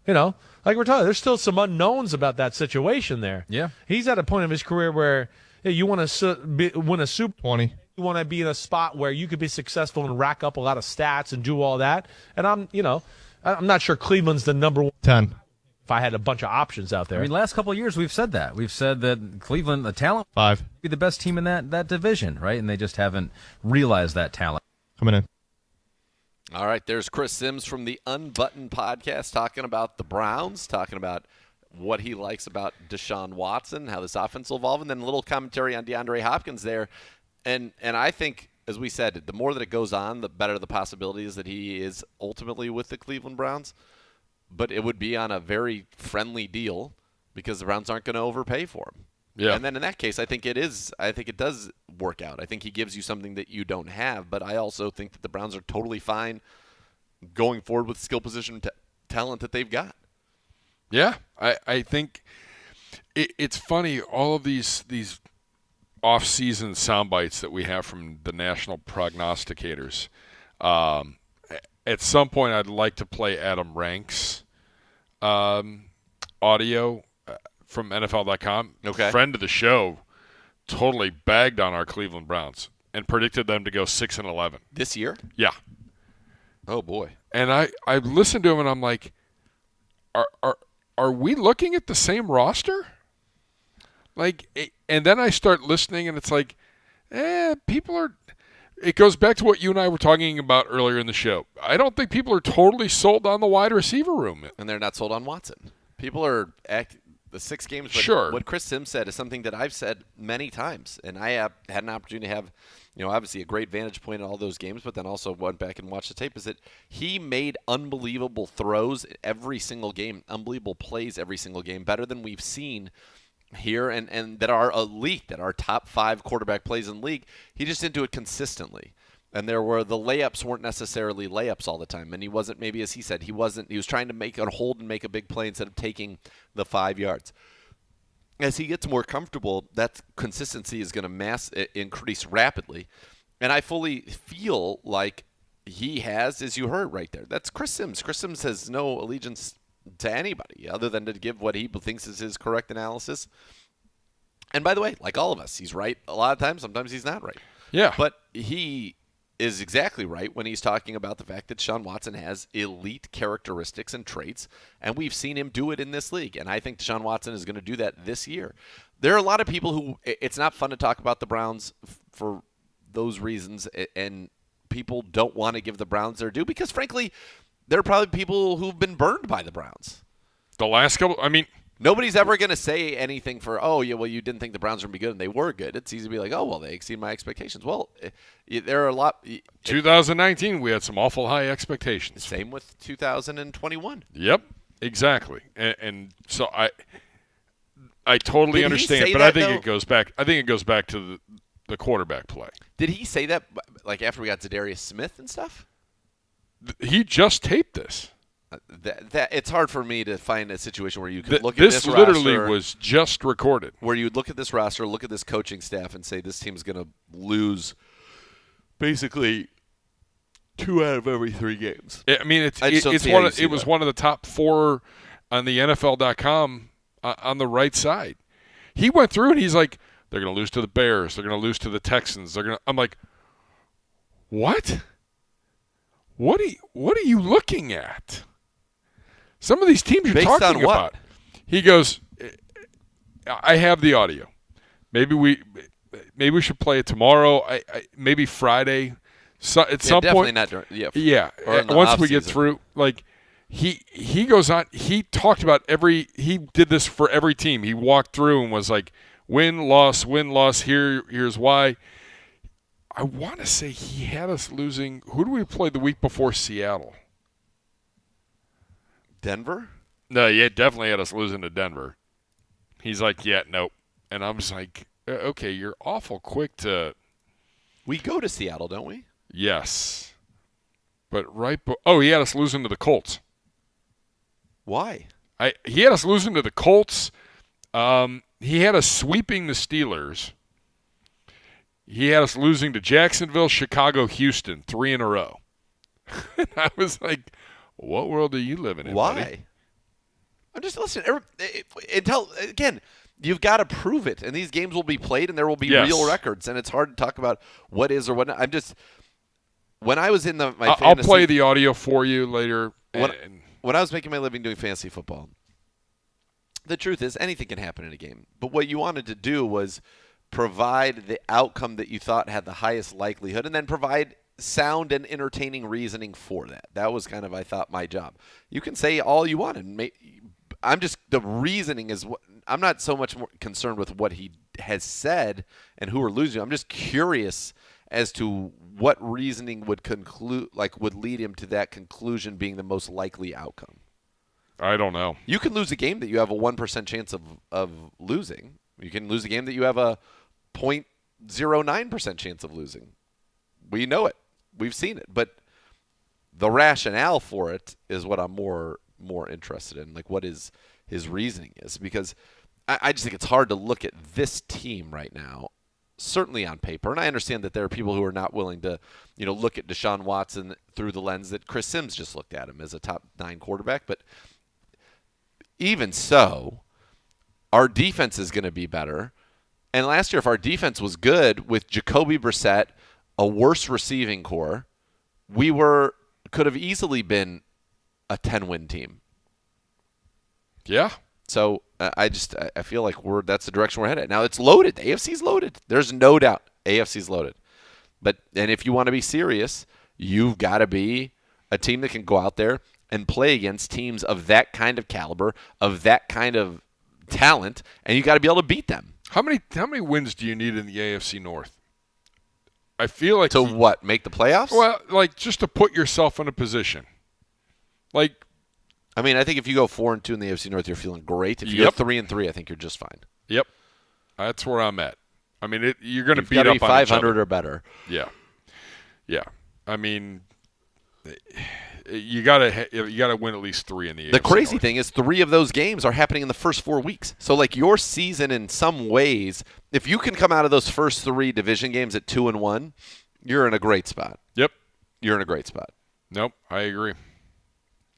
Like we're talking, there's still some unknowns about that situation there. Yeah. He's at a point of his career where you want to win a Super 20. You want to be in a spot where you could be successful and rack up a lot of stats and do all that. And I'm not sure Cleveland's the number one. 10. If I had a bunch of options out there. I mean, last couple of years we've said that. We've said that Cleveland, the talent, 5. be the best team in that division, right? And they just haven't realized that talent. Coming in. All right, there's Chris Sims from the Unbuttoned podcast talking about the Browns, talking about what he likes about Deshaun Watson, how this offense will evolve, and then a little commentary on DeAndre Hopkins there. And I think, as we said, the more that it goes on, the better the possibilities that he is ultimately with the Cleveland Browns. But it would be on a very friendly deal because the Browns aren't going to overpay for him. Yeah. And then in that case, I think it does work out. I think he gives you something that you don't have, but I also think that the Browns are totally fine going forward with skill position talent that they've got. Yeah, I think it's funny, all of these off-season sound bites that we have from the national prognosticators. At some point, I'd like to play Adam Rank's audio from NFL.com. Okay. Friend of the show, totally bagged on our Cleveland Browns and predicted them to go 6-11 This year? Yeah. Oh, boy. And I listened to him, and I'm like, are we looking at the same roster? And then I start listening, and it's like, people are. It goes back to what you and I were talking about earlier in the show. I don't think people are totally sold on the wide receiver room. And they're not sold on Watson. People are the 6 games. But Sure. What Chris Sims said is something that I've said many times, and I have had an opportunity to have, obviously a great vantage point in all those games, but then also went back and watched the tape. Is that he made unbelievable throws every single game, unbelievable plays every single game, better than we've seen here, and that are elite, that are top 5 quarterback plays in the league. He just didn't do it consistently. And the layups weren't necessarily layups all the time. And he wasn't, maybe as he said, he was trying to make a hold and make a big play instead of taking the 5 yards. As he gets more comfortable, that consistency is going to increase rapidly. And I fully feel like he has, as you heard right there, that's Chris Sims. Chris Sims has no allegiance to anybody other than to give what he thinks is his correct analysis. And by the way, like all of us, he's right a lot of times. Sometimes he's not right. Yeah. But he is exactly right when he's talking about the fact that Deshaun Watson has elite characteristics and traits, and we've seen him do it in this league. And I think Deshaun Watson is going to do that this year. There are a lot of people who it's not fun to talk about the Browns for those reasons, and people don't want to give the Browns their due because, frankly, there are probably people who've been burned by the Browns. The last couple, nobody's ever going to say anything for, you didn't think the Browns were going to be good, and they were good. It's easy to be like, they exceed my expectations. Well, there are a lot. 2019, we had some awful high expectations. Same with 2021. Yep, exactly. And so I totally Did he understand, say but that, I think though? it goes back. I think it goes back to the quarterback play. Did he say that like after we got Zadarius Smith and stuff? He just taped this. That it's hard for me to find a situation where you could look at This this literally roster, was just recorded. where you'd look at this roster, look at this coaching staff, and say this team's going to lose basically 2 out of every 3 games. I mean, I just don't see how you see it was that. one of the top 4 on the NFL.com on the right side. He went through and he's like, they're going to lose to the Bears, they're going to lose to the Texans. I'm like, what? What are you looking at? Some of these teams you're Based talking on what? about. He goes, I have the audio. Maybe we should play it tomorrow. Maybe Friday. So at some definitely point, not during, or in the once we get off-season. through, like he goes on. He talked about he did this for every team. He walked through and was like, win, loss. Here's why. I want to say he had us losing. Who do we play the week before Seattle? Denver? No, yeah, definitely had us losing to Denver. He's like, yeah, nope. And I was like, okay, you're awful quick to. We go to Seattle, don't we? Yes. But he had us losing to the Colts. Why? He had us losing to the Colts. He had us sweeping the Steelers. He had us losing to Jacksonville, Chicago, Houston, 3 in a row. And I was like, what world are you living in, Why? buddy? I'm just listening. Again, you've got to prove it, and these games will be played, and there will be Yes. real records, and it's hard to talk about what is or what not. When I was in my fantasy, I'll play the audio for you later. When I was making my living doing fantasy football, the truth is anything can happen in a game. But what you wanted to do was provide the outcome that you thought had the highest likelihood, and then provide sound and entertaining reasoning for that. That was kind of, I thought, my job. You can say all you want, and the reasoning is what I'm not so much more concerned with what he has said and who are losing. I'm just curious as to what reasoning would lead him to that conclusion being the most likely outcome. I don't know. You can lose a game that you have a 1% chance of losing. You can lose a game that you have a 0.09% chance of losing. We know it. We've seen it. But the rationale for it is what I'm more interested in, like what his reasoning is. Because I just think it's hard to look at this team right now, certainly on paper. And I understand that there are people who are not willing to, look at Deshaun Watson through the lens that Chris Sims just looked at him as a top 9 quarterback. But even so, our defense is going to be better. And last year, if our defense was good with Jacoby Brissett, a worse receiving core, we could have easily been a 10-win team. Yeah. So I feel like that's the direction we're headed. Now it's loaded. The AFC's loaded. There's no doubt. AFC's loaded. And if you want to be serious, you've got to be a team that can go out there and play against teams of that kind of caliber, of that kind of talent, and you got to be able to beat them. How many wins do you need in the AFC North? I feel like what? Make the playoffs? Well, like just to put yourself in a position. Like, I think if you go 4-2 in the AFC North, you're feeling great. If you go 3-3, I think you're just fine. Yep, that's where I'm at. You're going to beat up on 500 or better. Yeah. You gotta win at least 3 in the AFC The crazy North. thing is 3 of those games are happening in the first 4 weeks. So like your season in some ways, if you can come out of those first 3 division games at 2-1, you're in a great spot. Yep. You're in a great spot. Nope, I agree.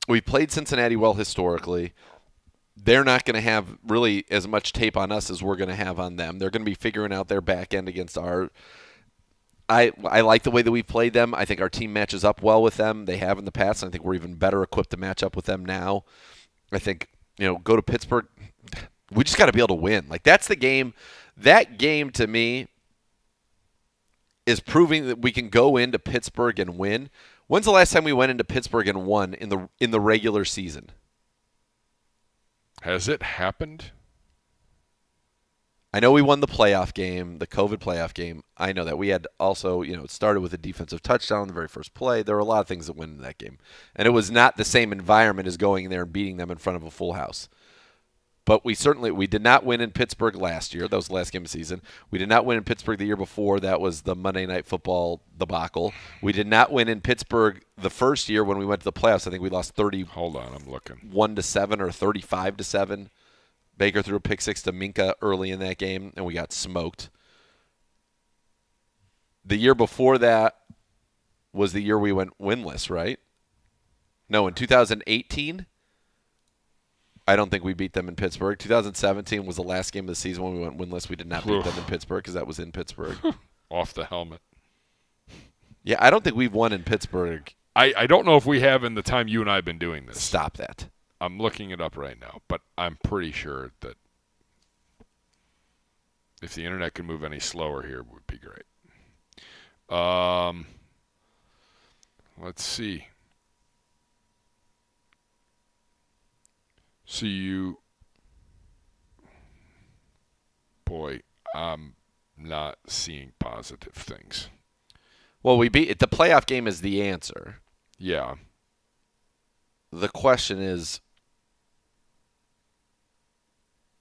We played Cincinnati well historically. They're not going to have really as much tape on us as we're going to have on them. They're going to be figuring out their back end against our I like the way that we've played them. I think our team matches up well with them. They have in the past, and I think we're even better equipped to match up with them now. I think, go to Pittsburgh. We just got to be able to win. Like, that's the game. That game, to me, is proving that we can go into Pittsburgh and win. When's the last time we went into Pittsburgh and won in the regular season? Has it happened? I know we won the playoff game, the COVID playoff game. I know that. We had also, it started with a defensive touchdown on the very first play. There were a lot of things that went in that game. And it was not the same environment as going in there and beating them in front of a full house. But we did not win in Pittsburgh last year. That was the last game of the season. We did not win in Pittsburgh the year before. That was the Monday Night Football debacle. We did not win in Pittsburgh the first year when we went to the playoffs. I think we lost 30. Hold on, I'm looking. 1-7 or 35-7. Baker threw a pick 6 to Minka early in that game, and we got smoked. The year before that was the year we went winless, right? No, in 2018, I don't think we beat them in Pittsburgh. 2017 was the last game of the season when we went winless. We did not beat them in Pittsburgh because that was in Pittsburgh. Off the helmet. Yeah, I don't think we've won in Pittsburgh. I don't know if we have in the time you and I have been doing this. Stop that. I'm looking it up right now, but I'm pretty sure that if the internet could move any slower here, it would be great. Let's see. Boy, I'm not seeing positive things. Well, the playoff game is the answer. Yeah. The question is,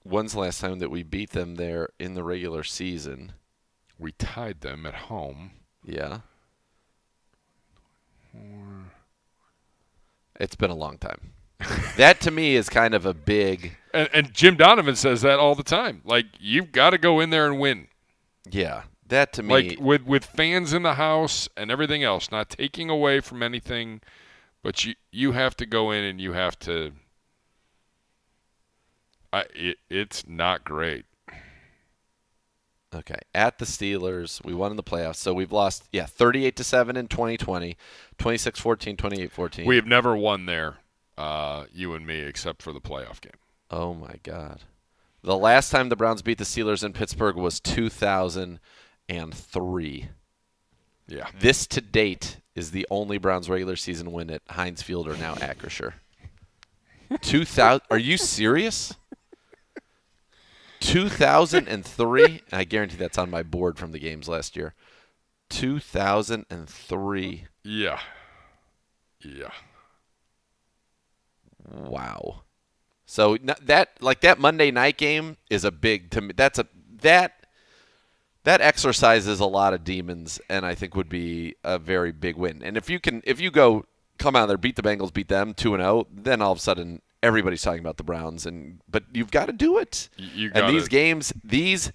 when's the last time that we beat them there in the regular season? We tied them at home. Yeah. It's been a long time. That, to me, is kind of a big... And Jim Donovan says that all the time. Like, you've got to go in there and win. Yeah. That, to me... Like, with fans in the house and everything else, not taking away from anything, but you have to go in and you have to... It's not great. Okay. At the Steelers, we won in the playoffs. So we've lost, 38-7 in 2020, 26-14, 28-14. We have never won there, you and me, except for the playoff game. Oh, my God. The last time the Browns beat the Steelers in Pittsburgh was 2003. Yeah. This, to date, is the only Browns regular season win at Heinz Field or now Acrisure. 2000? Are you serious? 2003, I guarantee that's on my board from the games last year. 2003. Yeah. Wow. So that Monday night game is a big to me. That exercises a lot of demons, and I think would be a very big win. And if you come out there, beat the Bengals, beat them 2-0, then all of a sudden everybody's talking about the Browns. But you've got to do it. And these games, this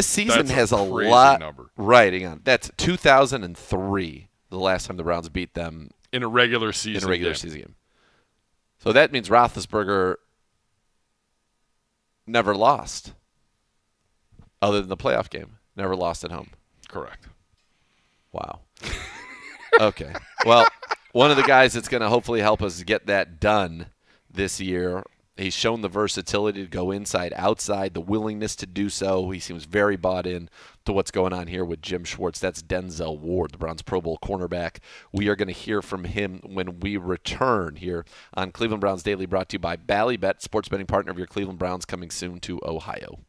season has a lot. Number. Right, hang on. That's 2003, the last time the Browns beat them in a regular season game. So that means Roethlisberger never lost, other than the playoff game. Never lost at home. Correct. Wow. Okay. Well, one of the guys that's going to hopefully help us get that done this year, he's shown the versatility to go inside, outside, the willingness to do so. He seems very bought in to what's going on here with Jim Schwartz. That's Denzel Ward, the Browns Pro Bowl cornerback. We are going to hear from him when we return here on Cleveland Browns Daily, brought to you by Ballybet, sports betting partner of your Cleveland Browns, coming soon to Ohio.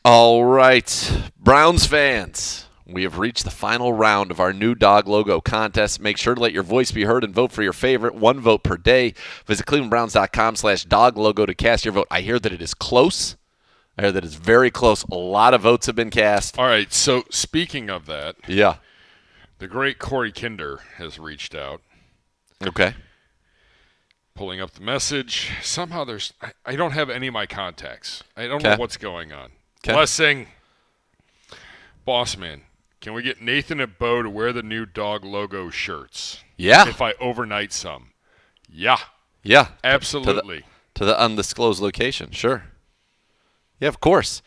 All right, Browns fans, we have reached the final round of our new dog logo contest. Make sure to let your voice be heard and vote for your favorite. 1 vote per day. Visit clevelandbrowns.com/dog logo to cast your vote. I hear that it is close. I hear that it's very close. A lot of votes have been cast. All right, so speaking of that, Yeah. the great Corey Kinder has reached out. Okay. Pulling up the message. Somehow I don't have any of my contacts. I don't know what's going on. Okay. Blessing. Boss man, can we get Nathan and Beau to wear the new dog logo shirts? Yeah. If I overnight some. Yeah. Yeah. Absolutely. To the undisclosed location. Sure. Yeah, of course.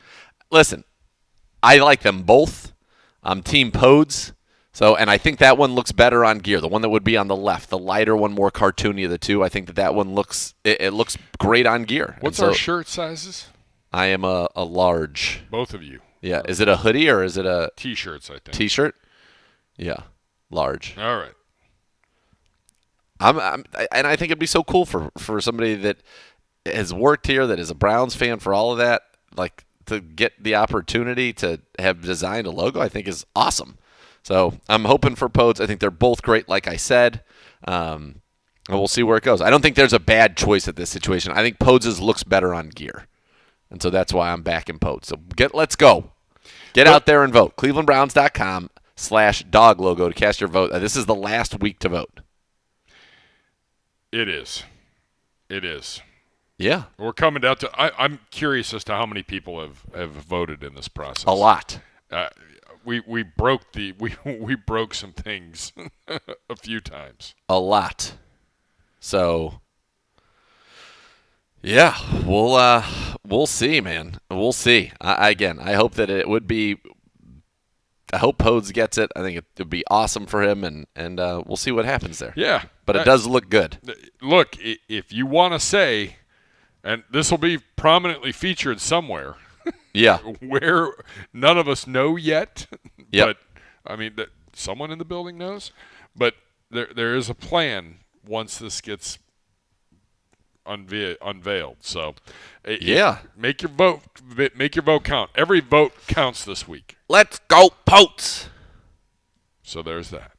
Listen, I like them both. I'm Team Podes. And I think that one looks better on gear. The one that would be on the left, the lighter one, more cartoony of the two. I think that one looks it looks great on gear. What's our shirt sizes? I am a large. Both of you. Yeah. Is it a hoodie or is it a T-shirts? I think. T-shirt? Yeah, large. All right. And I think it'd be so cool for somebody that has worked here, that is a Browns fan, for all of that, like to get the opportunity to have designed a logo. I think is awesome. So I'm hoping for Podes. I think they're both great, like I said. And we'll see where it goes. I don't think there's a bad choice at this situation. I think Podes' looks better on gear. And so that's why I'm backing Podes. So let's go. Get out there and vote. clevelandbrowns.com/dog logo to cast your vote. This is the last week to vote. It is. It is. Yeah. We're coming down to I'm curious as to how many people have voted in this process. A lot. We broke we broke some things a few times. A lot. So yeah, we'll see, man. We'll see. I hope that it would be. I hope Podes gets it. I think it would be awesome for him, and we'll see what happens there. Yeah, but it does look good. Look, if you want to say, and this will be prominently featured somewhere. Yeah, where none of us know yet. Yep. But I mean, someone in the building knows. But there is a plan once this gets unveiled. So, yeah, make your vote count. Every vote counts this week. Let's go, Potes. So there's that.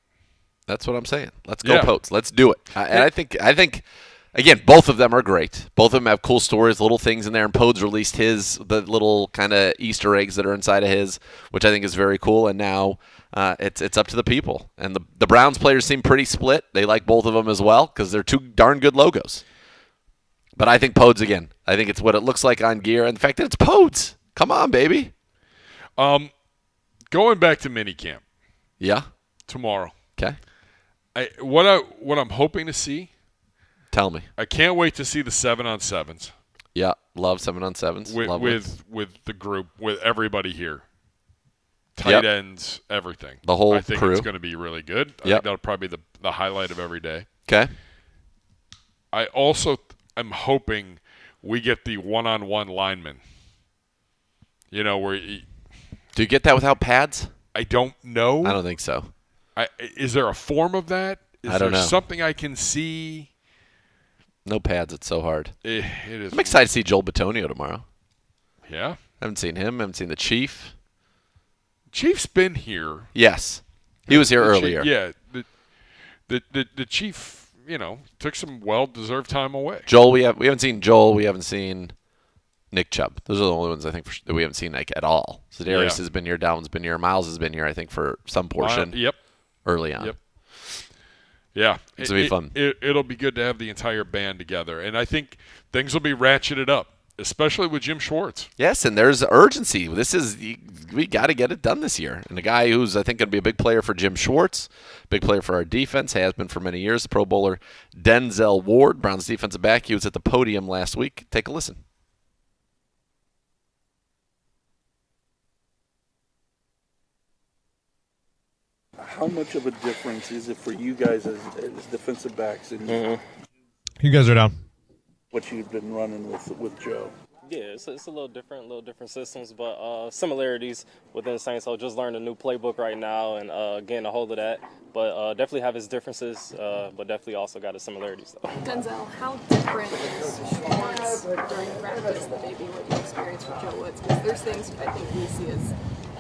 That's what I'm saying. Let's go, Potes. Let's do it. And I think. Again, both of them are great. Both of them have cool stories, little things in there. And Podes released the little kind of Easter eggs that are inside of his, which I think is very cool. And now it's up to the people. And the Browns players seem pretty split. They like both of them as well because they're two darn good logos. But I think Podes, again, I think it's what it looks like on gear. And the fact that it's Podes. Come on, baby. Going back to Minicamp. Yeah. Tomorrow. Okay. What I'm hoping to see. Tell me. I can't wait to see the 7-on-7s. Yeah, love 7-on-7s. With the group, with everybody here. Tight ends, everything. The whole I think crew. It's going to be really good. I think that'll probably be the highlight of every day. Okay. I also am hoping we get the one-on-one lineman. Where do you get that without pads? I don't know. I don't think so. Is there a form of that? I don't know. Something I can see? No pads. It's so hard. It is. I'm excited to see Joel Bitonio tomorrow. Yeah. I haven't seen him. I haven't seen the Chief. Chief's been here. Yes. He was here earlier. The Chief, took some well-deserved time away. Joel, we haven't seen Joel. We haven't seen Nick Chubb. Those are the only ones I think that we haven't seen at all. Za'Darius has been here. Dalvin's been here. Miles has been here, I think, for some portion. Yep. Early on. Yep. Yeah. It's going to be fun. It'll be good to have the entire band together. And I think things will be ratcheted up, especially with Jim Schwartz. Yes, and there's urgency. We got to get it done this year. And a guy who's, I think, going to be a big player for Jim Schwartz, big player for our defense, has been for many years, the Pro Bowler Denzel Ward, Browns defensive back. He was at the podium last week. Take a listen. How much of a difference is it for you guys as defensive backs and You guys are down. what you've been running with Joe? Yeah, it's a little different systems, but similarities within the Saints. So just learned a new playbook right now and getting a hold of that. But definitely have its differences, but definitely also got its similarities. Though. Denzel, how different is Schwartz during practice than maybe what you experienced with Joe Woods? Because there's things I think we see as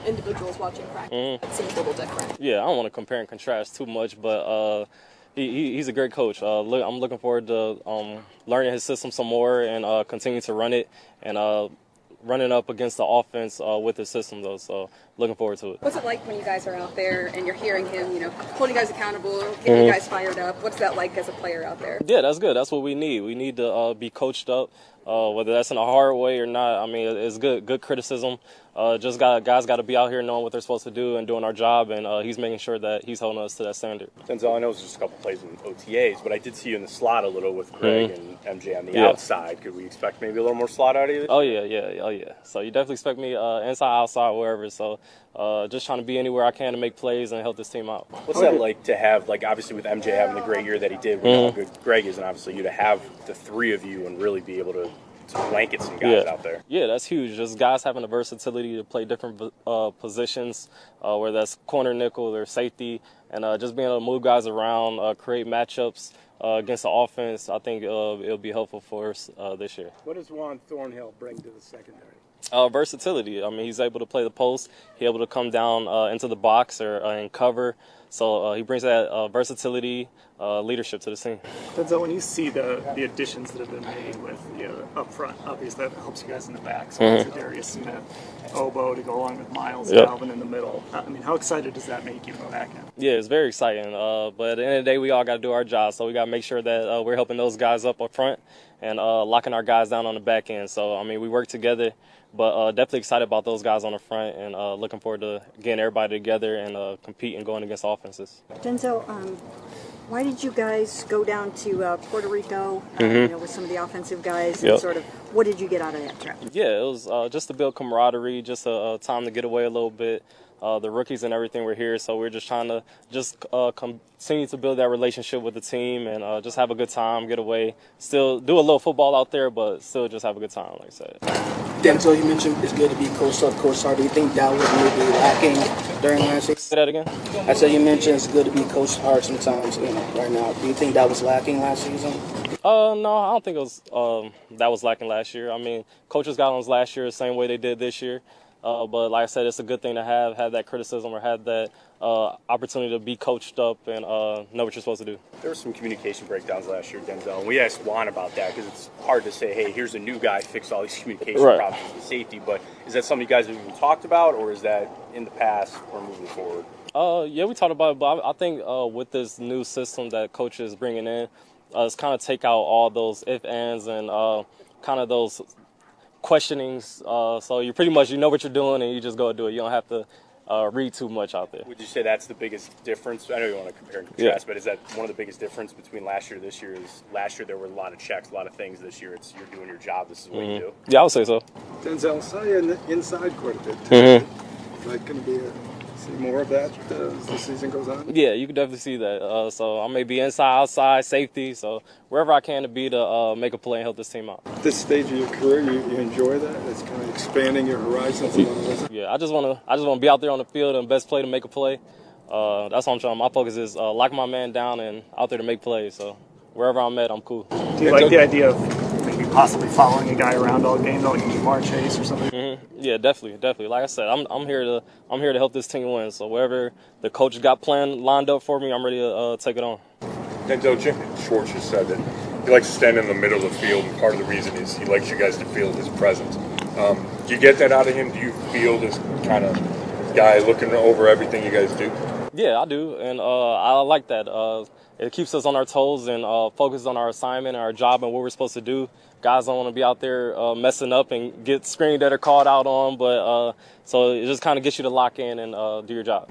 individuals watching practice that seems a little different. Yeah, I don't want to compare and contrast too much, but he's a great coach. I'm looking forward to learning his system some more and continue to run it and running up against the offense with his system, though. So looking forward to it. What's it like when you guys are out there and you're hearing him, holding you guys accountable, getting you guys fired up? What's that like as a player out there? Yeah, that's good. That's what we need. We need to be coached up, whether that's in a hard way or not. I mean, it's good criticism. Guys got to be out here knowing what they're supposed to do and doing our job, and he's making sure that he's holding us to that standard. Denzel, I know it was just a couple plays in OTAs, but I did see you in the slot a little with Greg and MJ on the outside. Could we expect maybe a little more slot out of you? Oh yeah. So you definitely expect me inside, outside, wherever. So just trying to be anywhere I can to make plays and help this team out. What's that like to have, obviously with MJ having the great year that he did, we know how good Greg is, and obviously you to have the three of you and really be able to blanket some guys out there? Yeah, that's huge. Just guys having the versatility to play different positions, whether that's corner, nickel, or safety, and just being able to move guys around, create matchups against the offense. I think it'll be helpful for us this year. What does Juan Thornhill bring to the secondary? Versatility. I mean, he's able to play the post. He's able to come down into the box or and cover. So he brings that versatility, leadership to the team. Denzel, when you see the additions that have been made with up front, obviously that helps you guys in the back. So it's Darius Smith, Beau to go along with Miles, Alvin in the middle. I mean, how excited does that make you in the back end? Yeah, it's very exciting. But at the end of the day, we all got to do our job. So we got to make sure that we're helping those guys up front and locking our guys down on the back end. So, I mean, we work together. But definitely excited about those guys on the front and looking forward to getting everybody together and compete and going against offenses. Denzel, why did you guys go down to Puerto Rico with some of the offensive guys? And sort of, what did you get out of that trip? Yeah, it was just to build camaraderie, just a time to get away a little bit. The rookies and everything were here, so we're just trying to continue to build that relationship with the team and just have a good time, get away. Still do a little football out there, but still just have a good time, like I said. Denzel, you mentioned it's good to be coached up, coached hard. Do you think that was maybe lacking during last season? Say that again? I said you mentioned it's good to be coached hard sometimes, right now. Do you think that was lacking last season? No, I don't think it was that was lacking last year. I mean, coaches got on us last year the same way they did this year. But like I said, it's a good thing to have that criticism or have that opportunity to be coached up and know what you're supposed to do. There were some communication breakdowns last year, Denzel, and we asked Juan about that because it's hard to say, hey, here's a new guy, fix all these communication problems with safety. But is that something you guys have even talked about, or is that in the past or moving forward? Yeah, we talked about it, but I think with this new system that coach is bringing in, it's kind of take out all those if, ands, and kind of those questionings. So you pretty much, you know what you're doing and you just go do it. You don't have to read too much out there. Would you say that's the biggest difference? I know you want to compare and contrast, but is that one of the biggest difference between last year and this year? Is last year there were a lot of checks, a lot of things. This year it's you're doing your job. This is what you do. Yeah, I would say so. Denzel, saw you in the inside quite a bit. Is that going to be see more of that as the season goes on? Yeah, you can definitely see that. So I may be inside, outside, safety. So wherever I can to be to make a play and help this team out. At this stage of your career, you enjoy that? It's kind of expanding your horizons a little bit. Yeah, I just want to be out there on the field and best play to make a play. That's what I'm trying. My focus is lock my man down and out there to make plays. So wherever I'm at, I'm cool. Do you like the idea of maybe possibly following a guy around all game, like Jamar Chase or something? Yeah, definitely. Like I said, I'm here to help this team win. So wherever the coach got lined up for me, I'm ready to take it on. Denzel, Jim Schwartz just said that he likes to stand in the middle of the field, and part of the reason is he likes you guys to feel his presence. Do you get that out of him? Do you feel this kind of guy looking over everything you guys do? Yeah, I do, and I like that. It keeps us on our toes and focused on our assignment and our job and what we're supposed to do. Guys don't want to be out there messing up and get screened that are called out on, but so it just kind of gets you to lock in and do your job.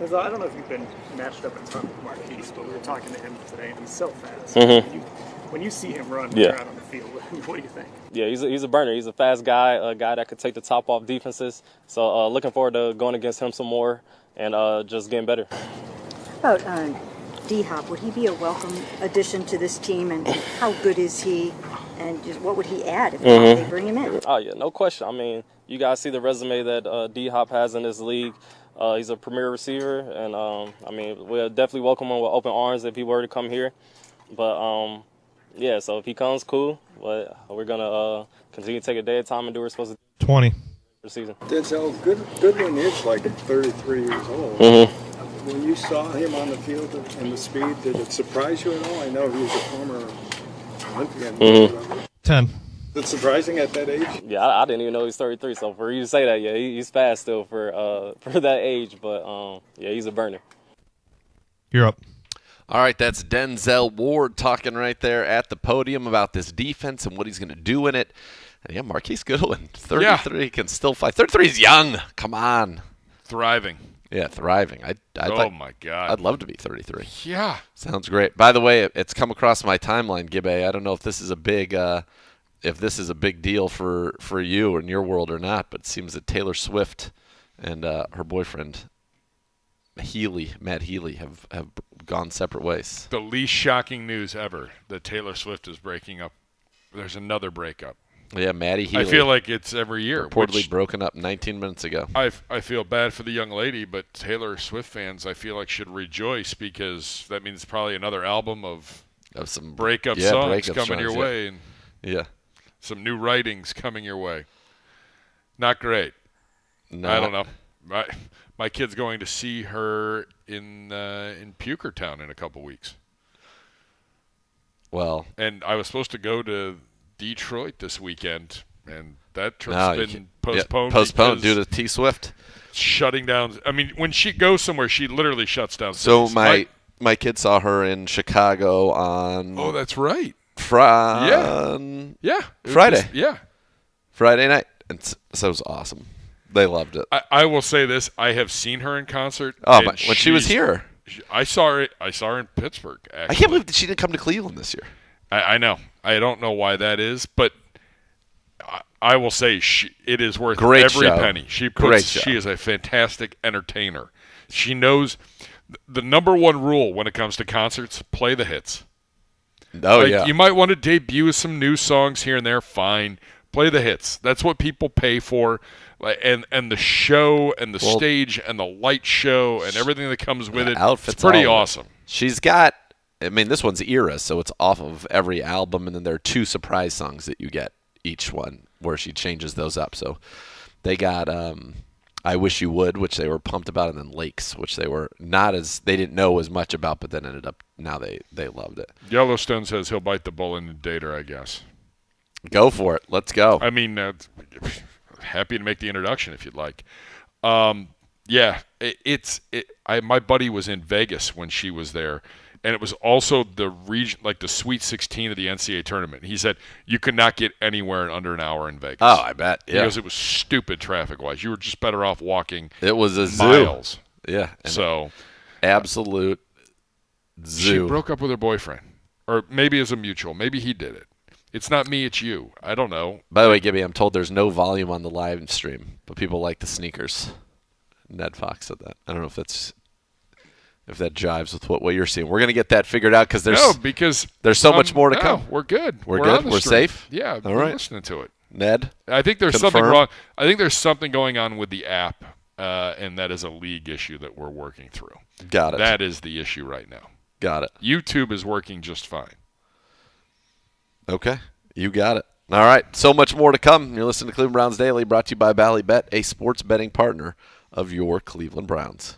I don't know if you've been matched up a ton with Marquise, but we were talking to him today, and he's so fast. When you see him run when you're out on the field, what do you think? Yeah, he's a burner. He's a fast guy, a guy that could take the top off defenses. So looking forward to going against him some more and just getting better. How about D-Hop? Would he be a welcome addition to this team, and how good is he And just what would he add if they bring him in? Oh, yeah, no question. I mean, you guys see the resume that D-Hop has in this league. He's a premier receiver, and, I mean, we'll definitely welcome him with open arms if he were to come here. But, yeah, so if he comes, cool. But we're going to continue to take a day at a time and do what we're supposed to do. 20. For the season. Denzel, Goodwin is like 33 years old. When you saw him on the field and the speed, did it surprise you at all? I know he was a former Olympian. 10. Is it surprising at that age? Yeah, I didn't even know he's 33. So for you to say that, yeah, he's fast still for that age. But yeah, he's a burner. You're up. All right, that's Denzel Ward talking right there at the podium about this defense and what he's going to do in it. And yeah, Marquise Goodwin, 33, can still fly. 33 is young. Come on. Thriving. Yeah, thriving. My God. I'd love to be 33. Yeah. Sounds great. By the way, it's come across my timeline, Gibbe. I don't know if this is a big deal for you in your world or not, but it seems that Taylor Swift and her boyfriend Matt Healy have gone separate ways. The least shocking news ever that Taylor Swift is breaking up. There's another breakup. Yeah, Maddie Healy. I feel like it's every year. Reportedly broken up 19 minutes ago. I feel bad for the young lady, but Taylor Swift fans, I feel like, should rejoice because that means probably another album of some breakup songs coming your way. And some new writings coming your way. Not great. No. I don't know. My kid's going to see her in Pukertown in a couple weeks. Well. And I was supposed to go to Detroit this weekend, and that trip's been postponed. Postponed due to T Swift shutting down. I mean, when she goes somewhere, she literally shuts down. So my kid saw her in Chicago on. Oh, that's right. Friday. Friday night, and so it was awesome. They loved it. I will say this: I have seen her in concert. Oh, when she was here, I saw her in Pittsburgh. Actually. I can't believe that she didn't come to Cleveland this year. I know. I don't know why that is, but I will say it is worth every penny. She is a fantastic entertainer. She knows the number one rule when it comes to concerts: play the hits. Oh, yeah. You might want to debut some new songs here and there. Fine, play the hits. That's what people pay for. And the show and the stage and the light show and everything that comes with it. It's pretty awesome. She's got. I mean, this one's Era, so it's off of every album, and then there are 2 surprise songs that you get each one where she changes those up. So they got I Wish You Would, which they were pumped about, and then Lakes, which they didn't know as much about, but then ended up, now they loved it. Yellowstone says he'll bite the bullet and date her, I guess. Go for it. Let's go. I mean, happy to make the introduction if you'd like. Yeah, my buddy was in Vegas when she was there. And it was also the region, like the Sweet 16 of the NCAA tournament. He said you could not get anywhere in under an hour in Vegas. Oh, I bet. Yeah. Because it was stupid traffic-wise. You were just better off walking. It was a miles. Zoo. Yeah. So absolute zoo. She broke up with her boyfriend, or maybe as a mutual. Maybe he did it. It's not me. It's you. I don't know. By the way, Gibby, I'm told there's no volume on the live stream, but people like the sneakers. Ned Fox said that. I don't know if that jives with what you're seeing. We're going to get that figured out because there's so much more to come. We're good. We're good. We're safe. Yeah, all right. Listening to it. Ned, I think there's something wrong. I think there's something going on with the app, and that is a league issue that we're working through. Got it. That is the issue right now. Got it. YouTube is working just fine. Okay, you got it. All right, so much more to come. You're listening to Cleveland Browns Daily, brought to you by Ballybet, a sports betting partner of your Cleveland Browns.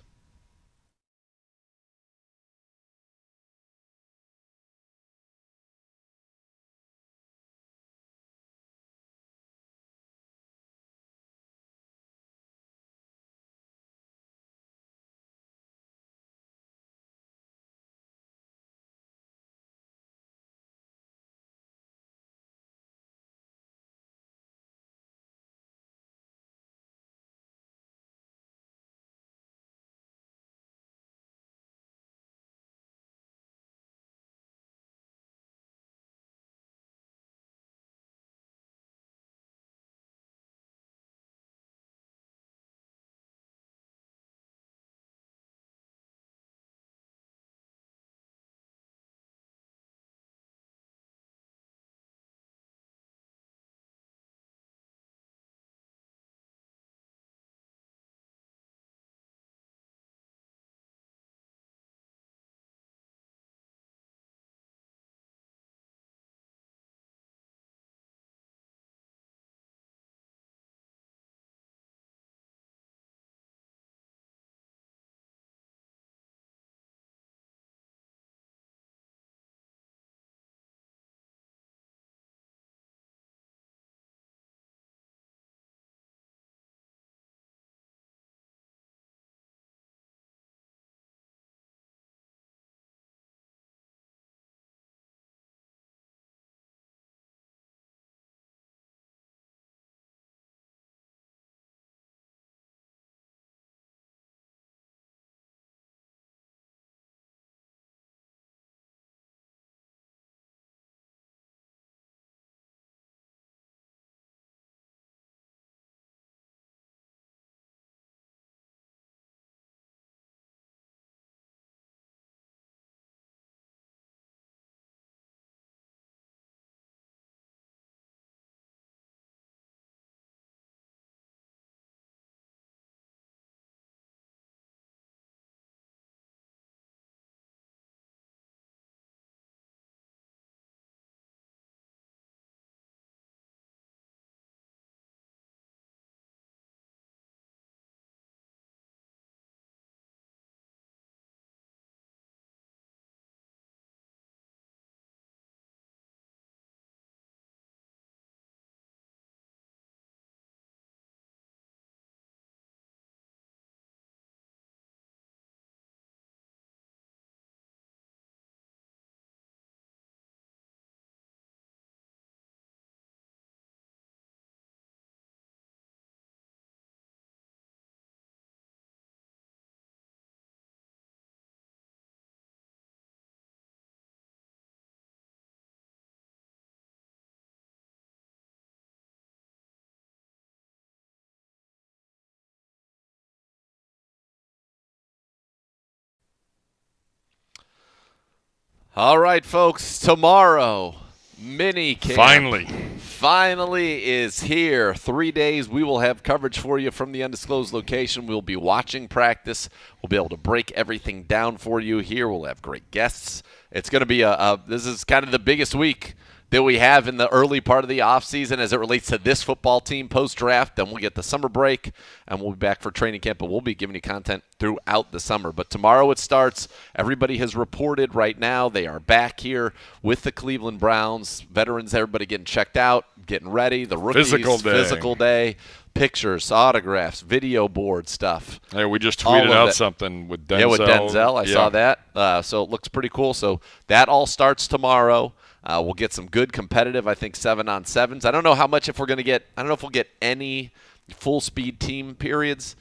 All right, folks, tomorrow, Minicamp finally is here. 3 days. We will have coverage for you from the undisclosed location. We'll be watching practice. We'll be able to break everything down for you here. We'll have great guests. It's going to be this is kind of the biggest week that we have in the early part of the offseason as it relates to this football team post-draft. Then we'll get the summer break, and we'll be back for training camp, but we'll be giving you content throughout the summer. But tomorrow it starts. Everybody has reported right now. They are back here with the Cleveland Browns. Veterans, everybody getting checked out, getting ready. The rookies, physical day. Pictures, autographs, video board stuff. Hey, we just tweeted out something with Denzel. Yeah, with Denzel. I saw that. So it looks pretty cool. So that all starts tomorrow. We'll get some good competitive, I think, 7-on-7s. I don't know how much if we'll get any full-speed team periods.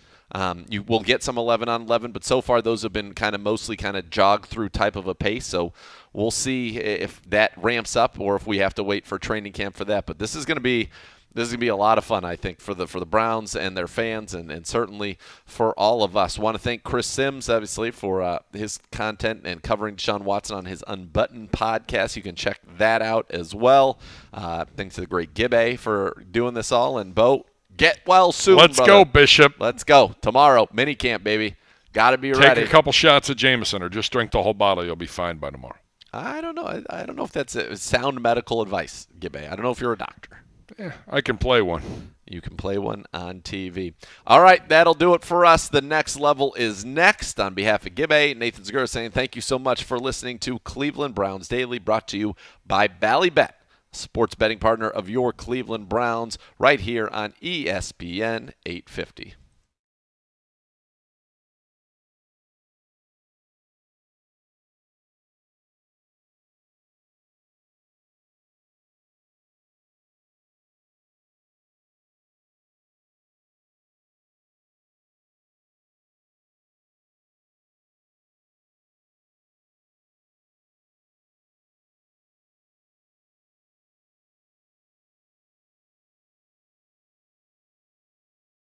You will get some 11-on-11, but so far those have been mostly jog-through type of a pace. So we'll see if that ramps up or if we have to wait for training camp for that. But this is going to be a lot of fun, I think, for the Browns and their fans, and certainly for all of us. Want to thank Chris Sims, obviously, for his content and covering Deshaun Watson on his Unbuttoned podcast. You can check that out as well. Thanks to the great Gibbe for doing this all. And, Beau, get well soon, Let's brother. go, Bishop. Let's go. Tomorrow, Minicamp, baby. Got to be ready. Take a couple shots of Jameson or just drink the whole bottle. You'll be fine by tomorrow. I don't know. I don't know if that's sound medical advice, Gibbe. I don't know if you're a doctor. Yeah, I can play one. You can play one on TV. All right, that'll do it for us. The next level is next. On behalf of Gibbe, Nathan Zegura saying thank you so much for listening to Cleveland Browns Daily, brought to you by Ballybet, sports betting partner of your Cleveland Browns, right here on ESPN 850.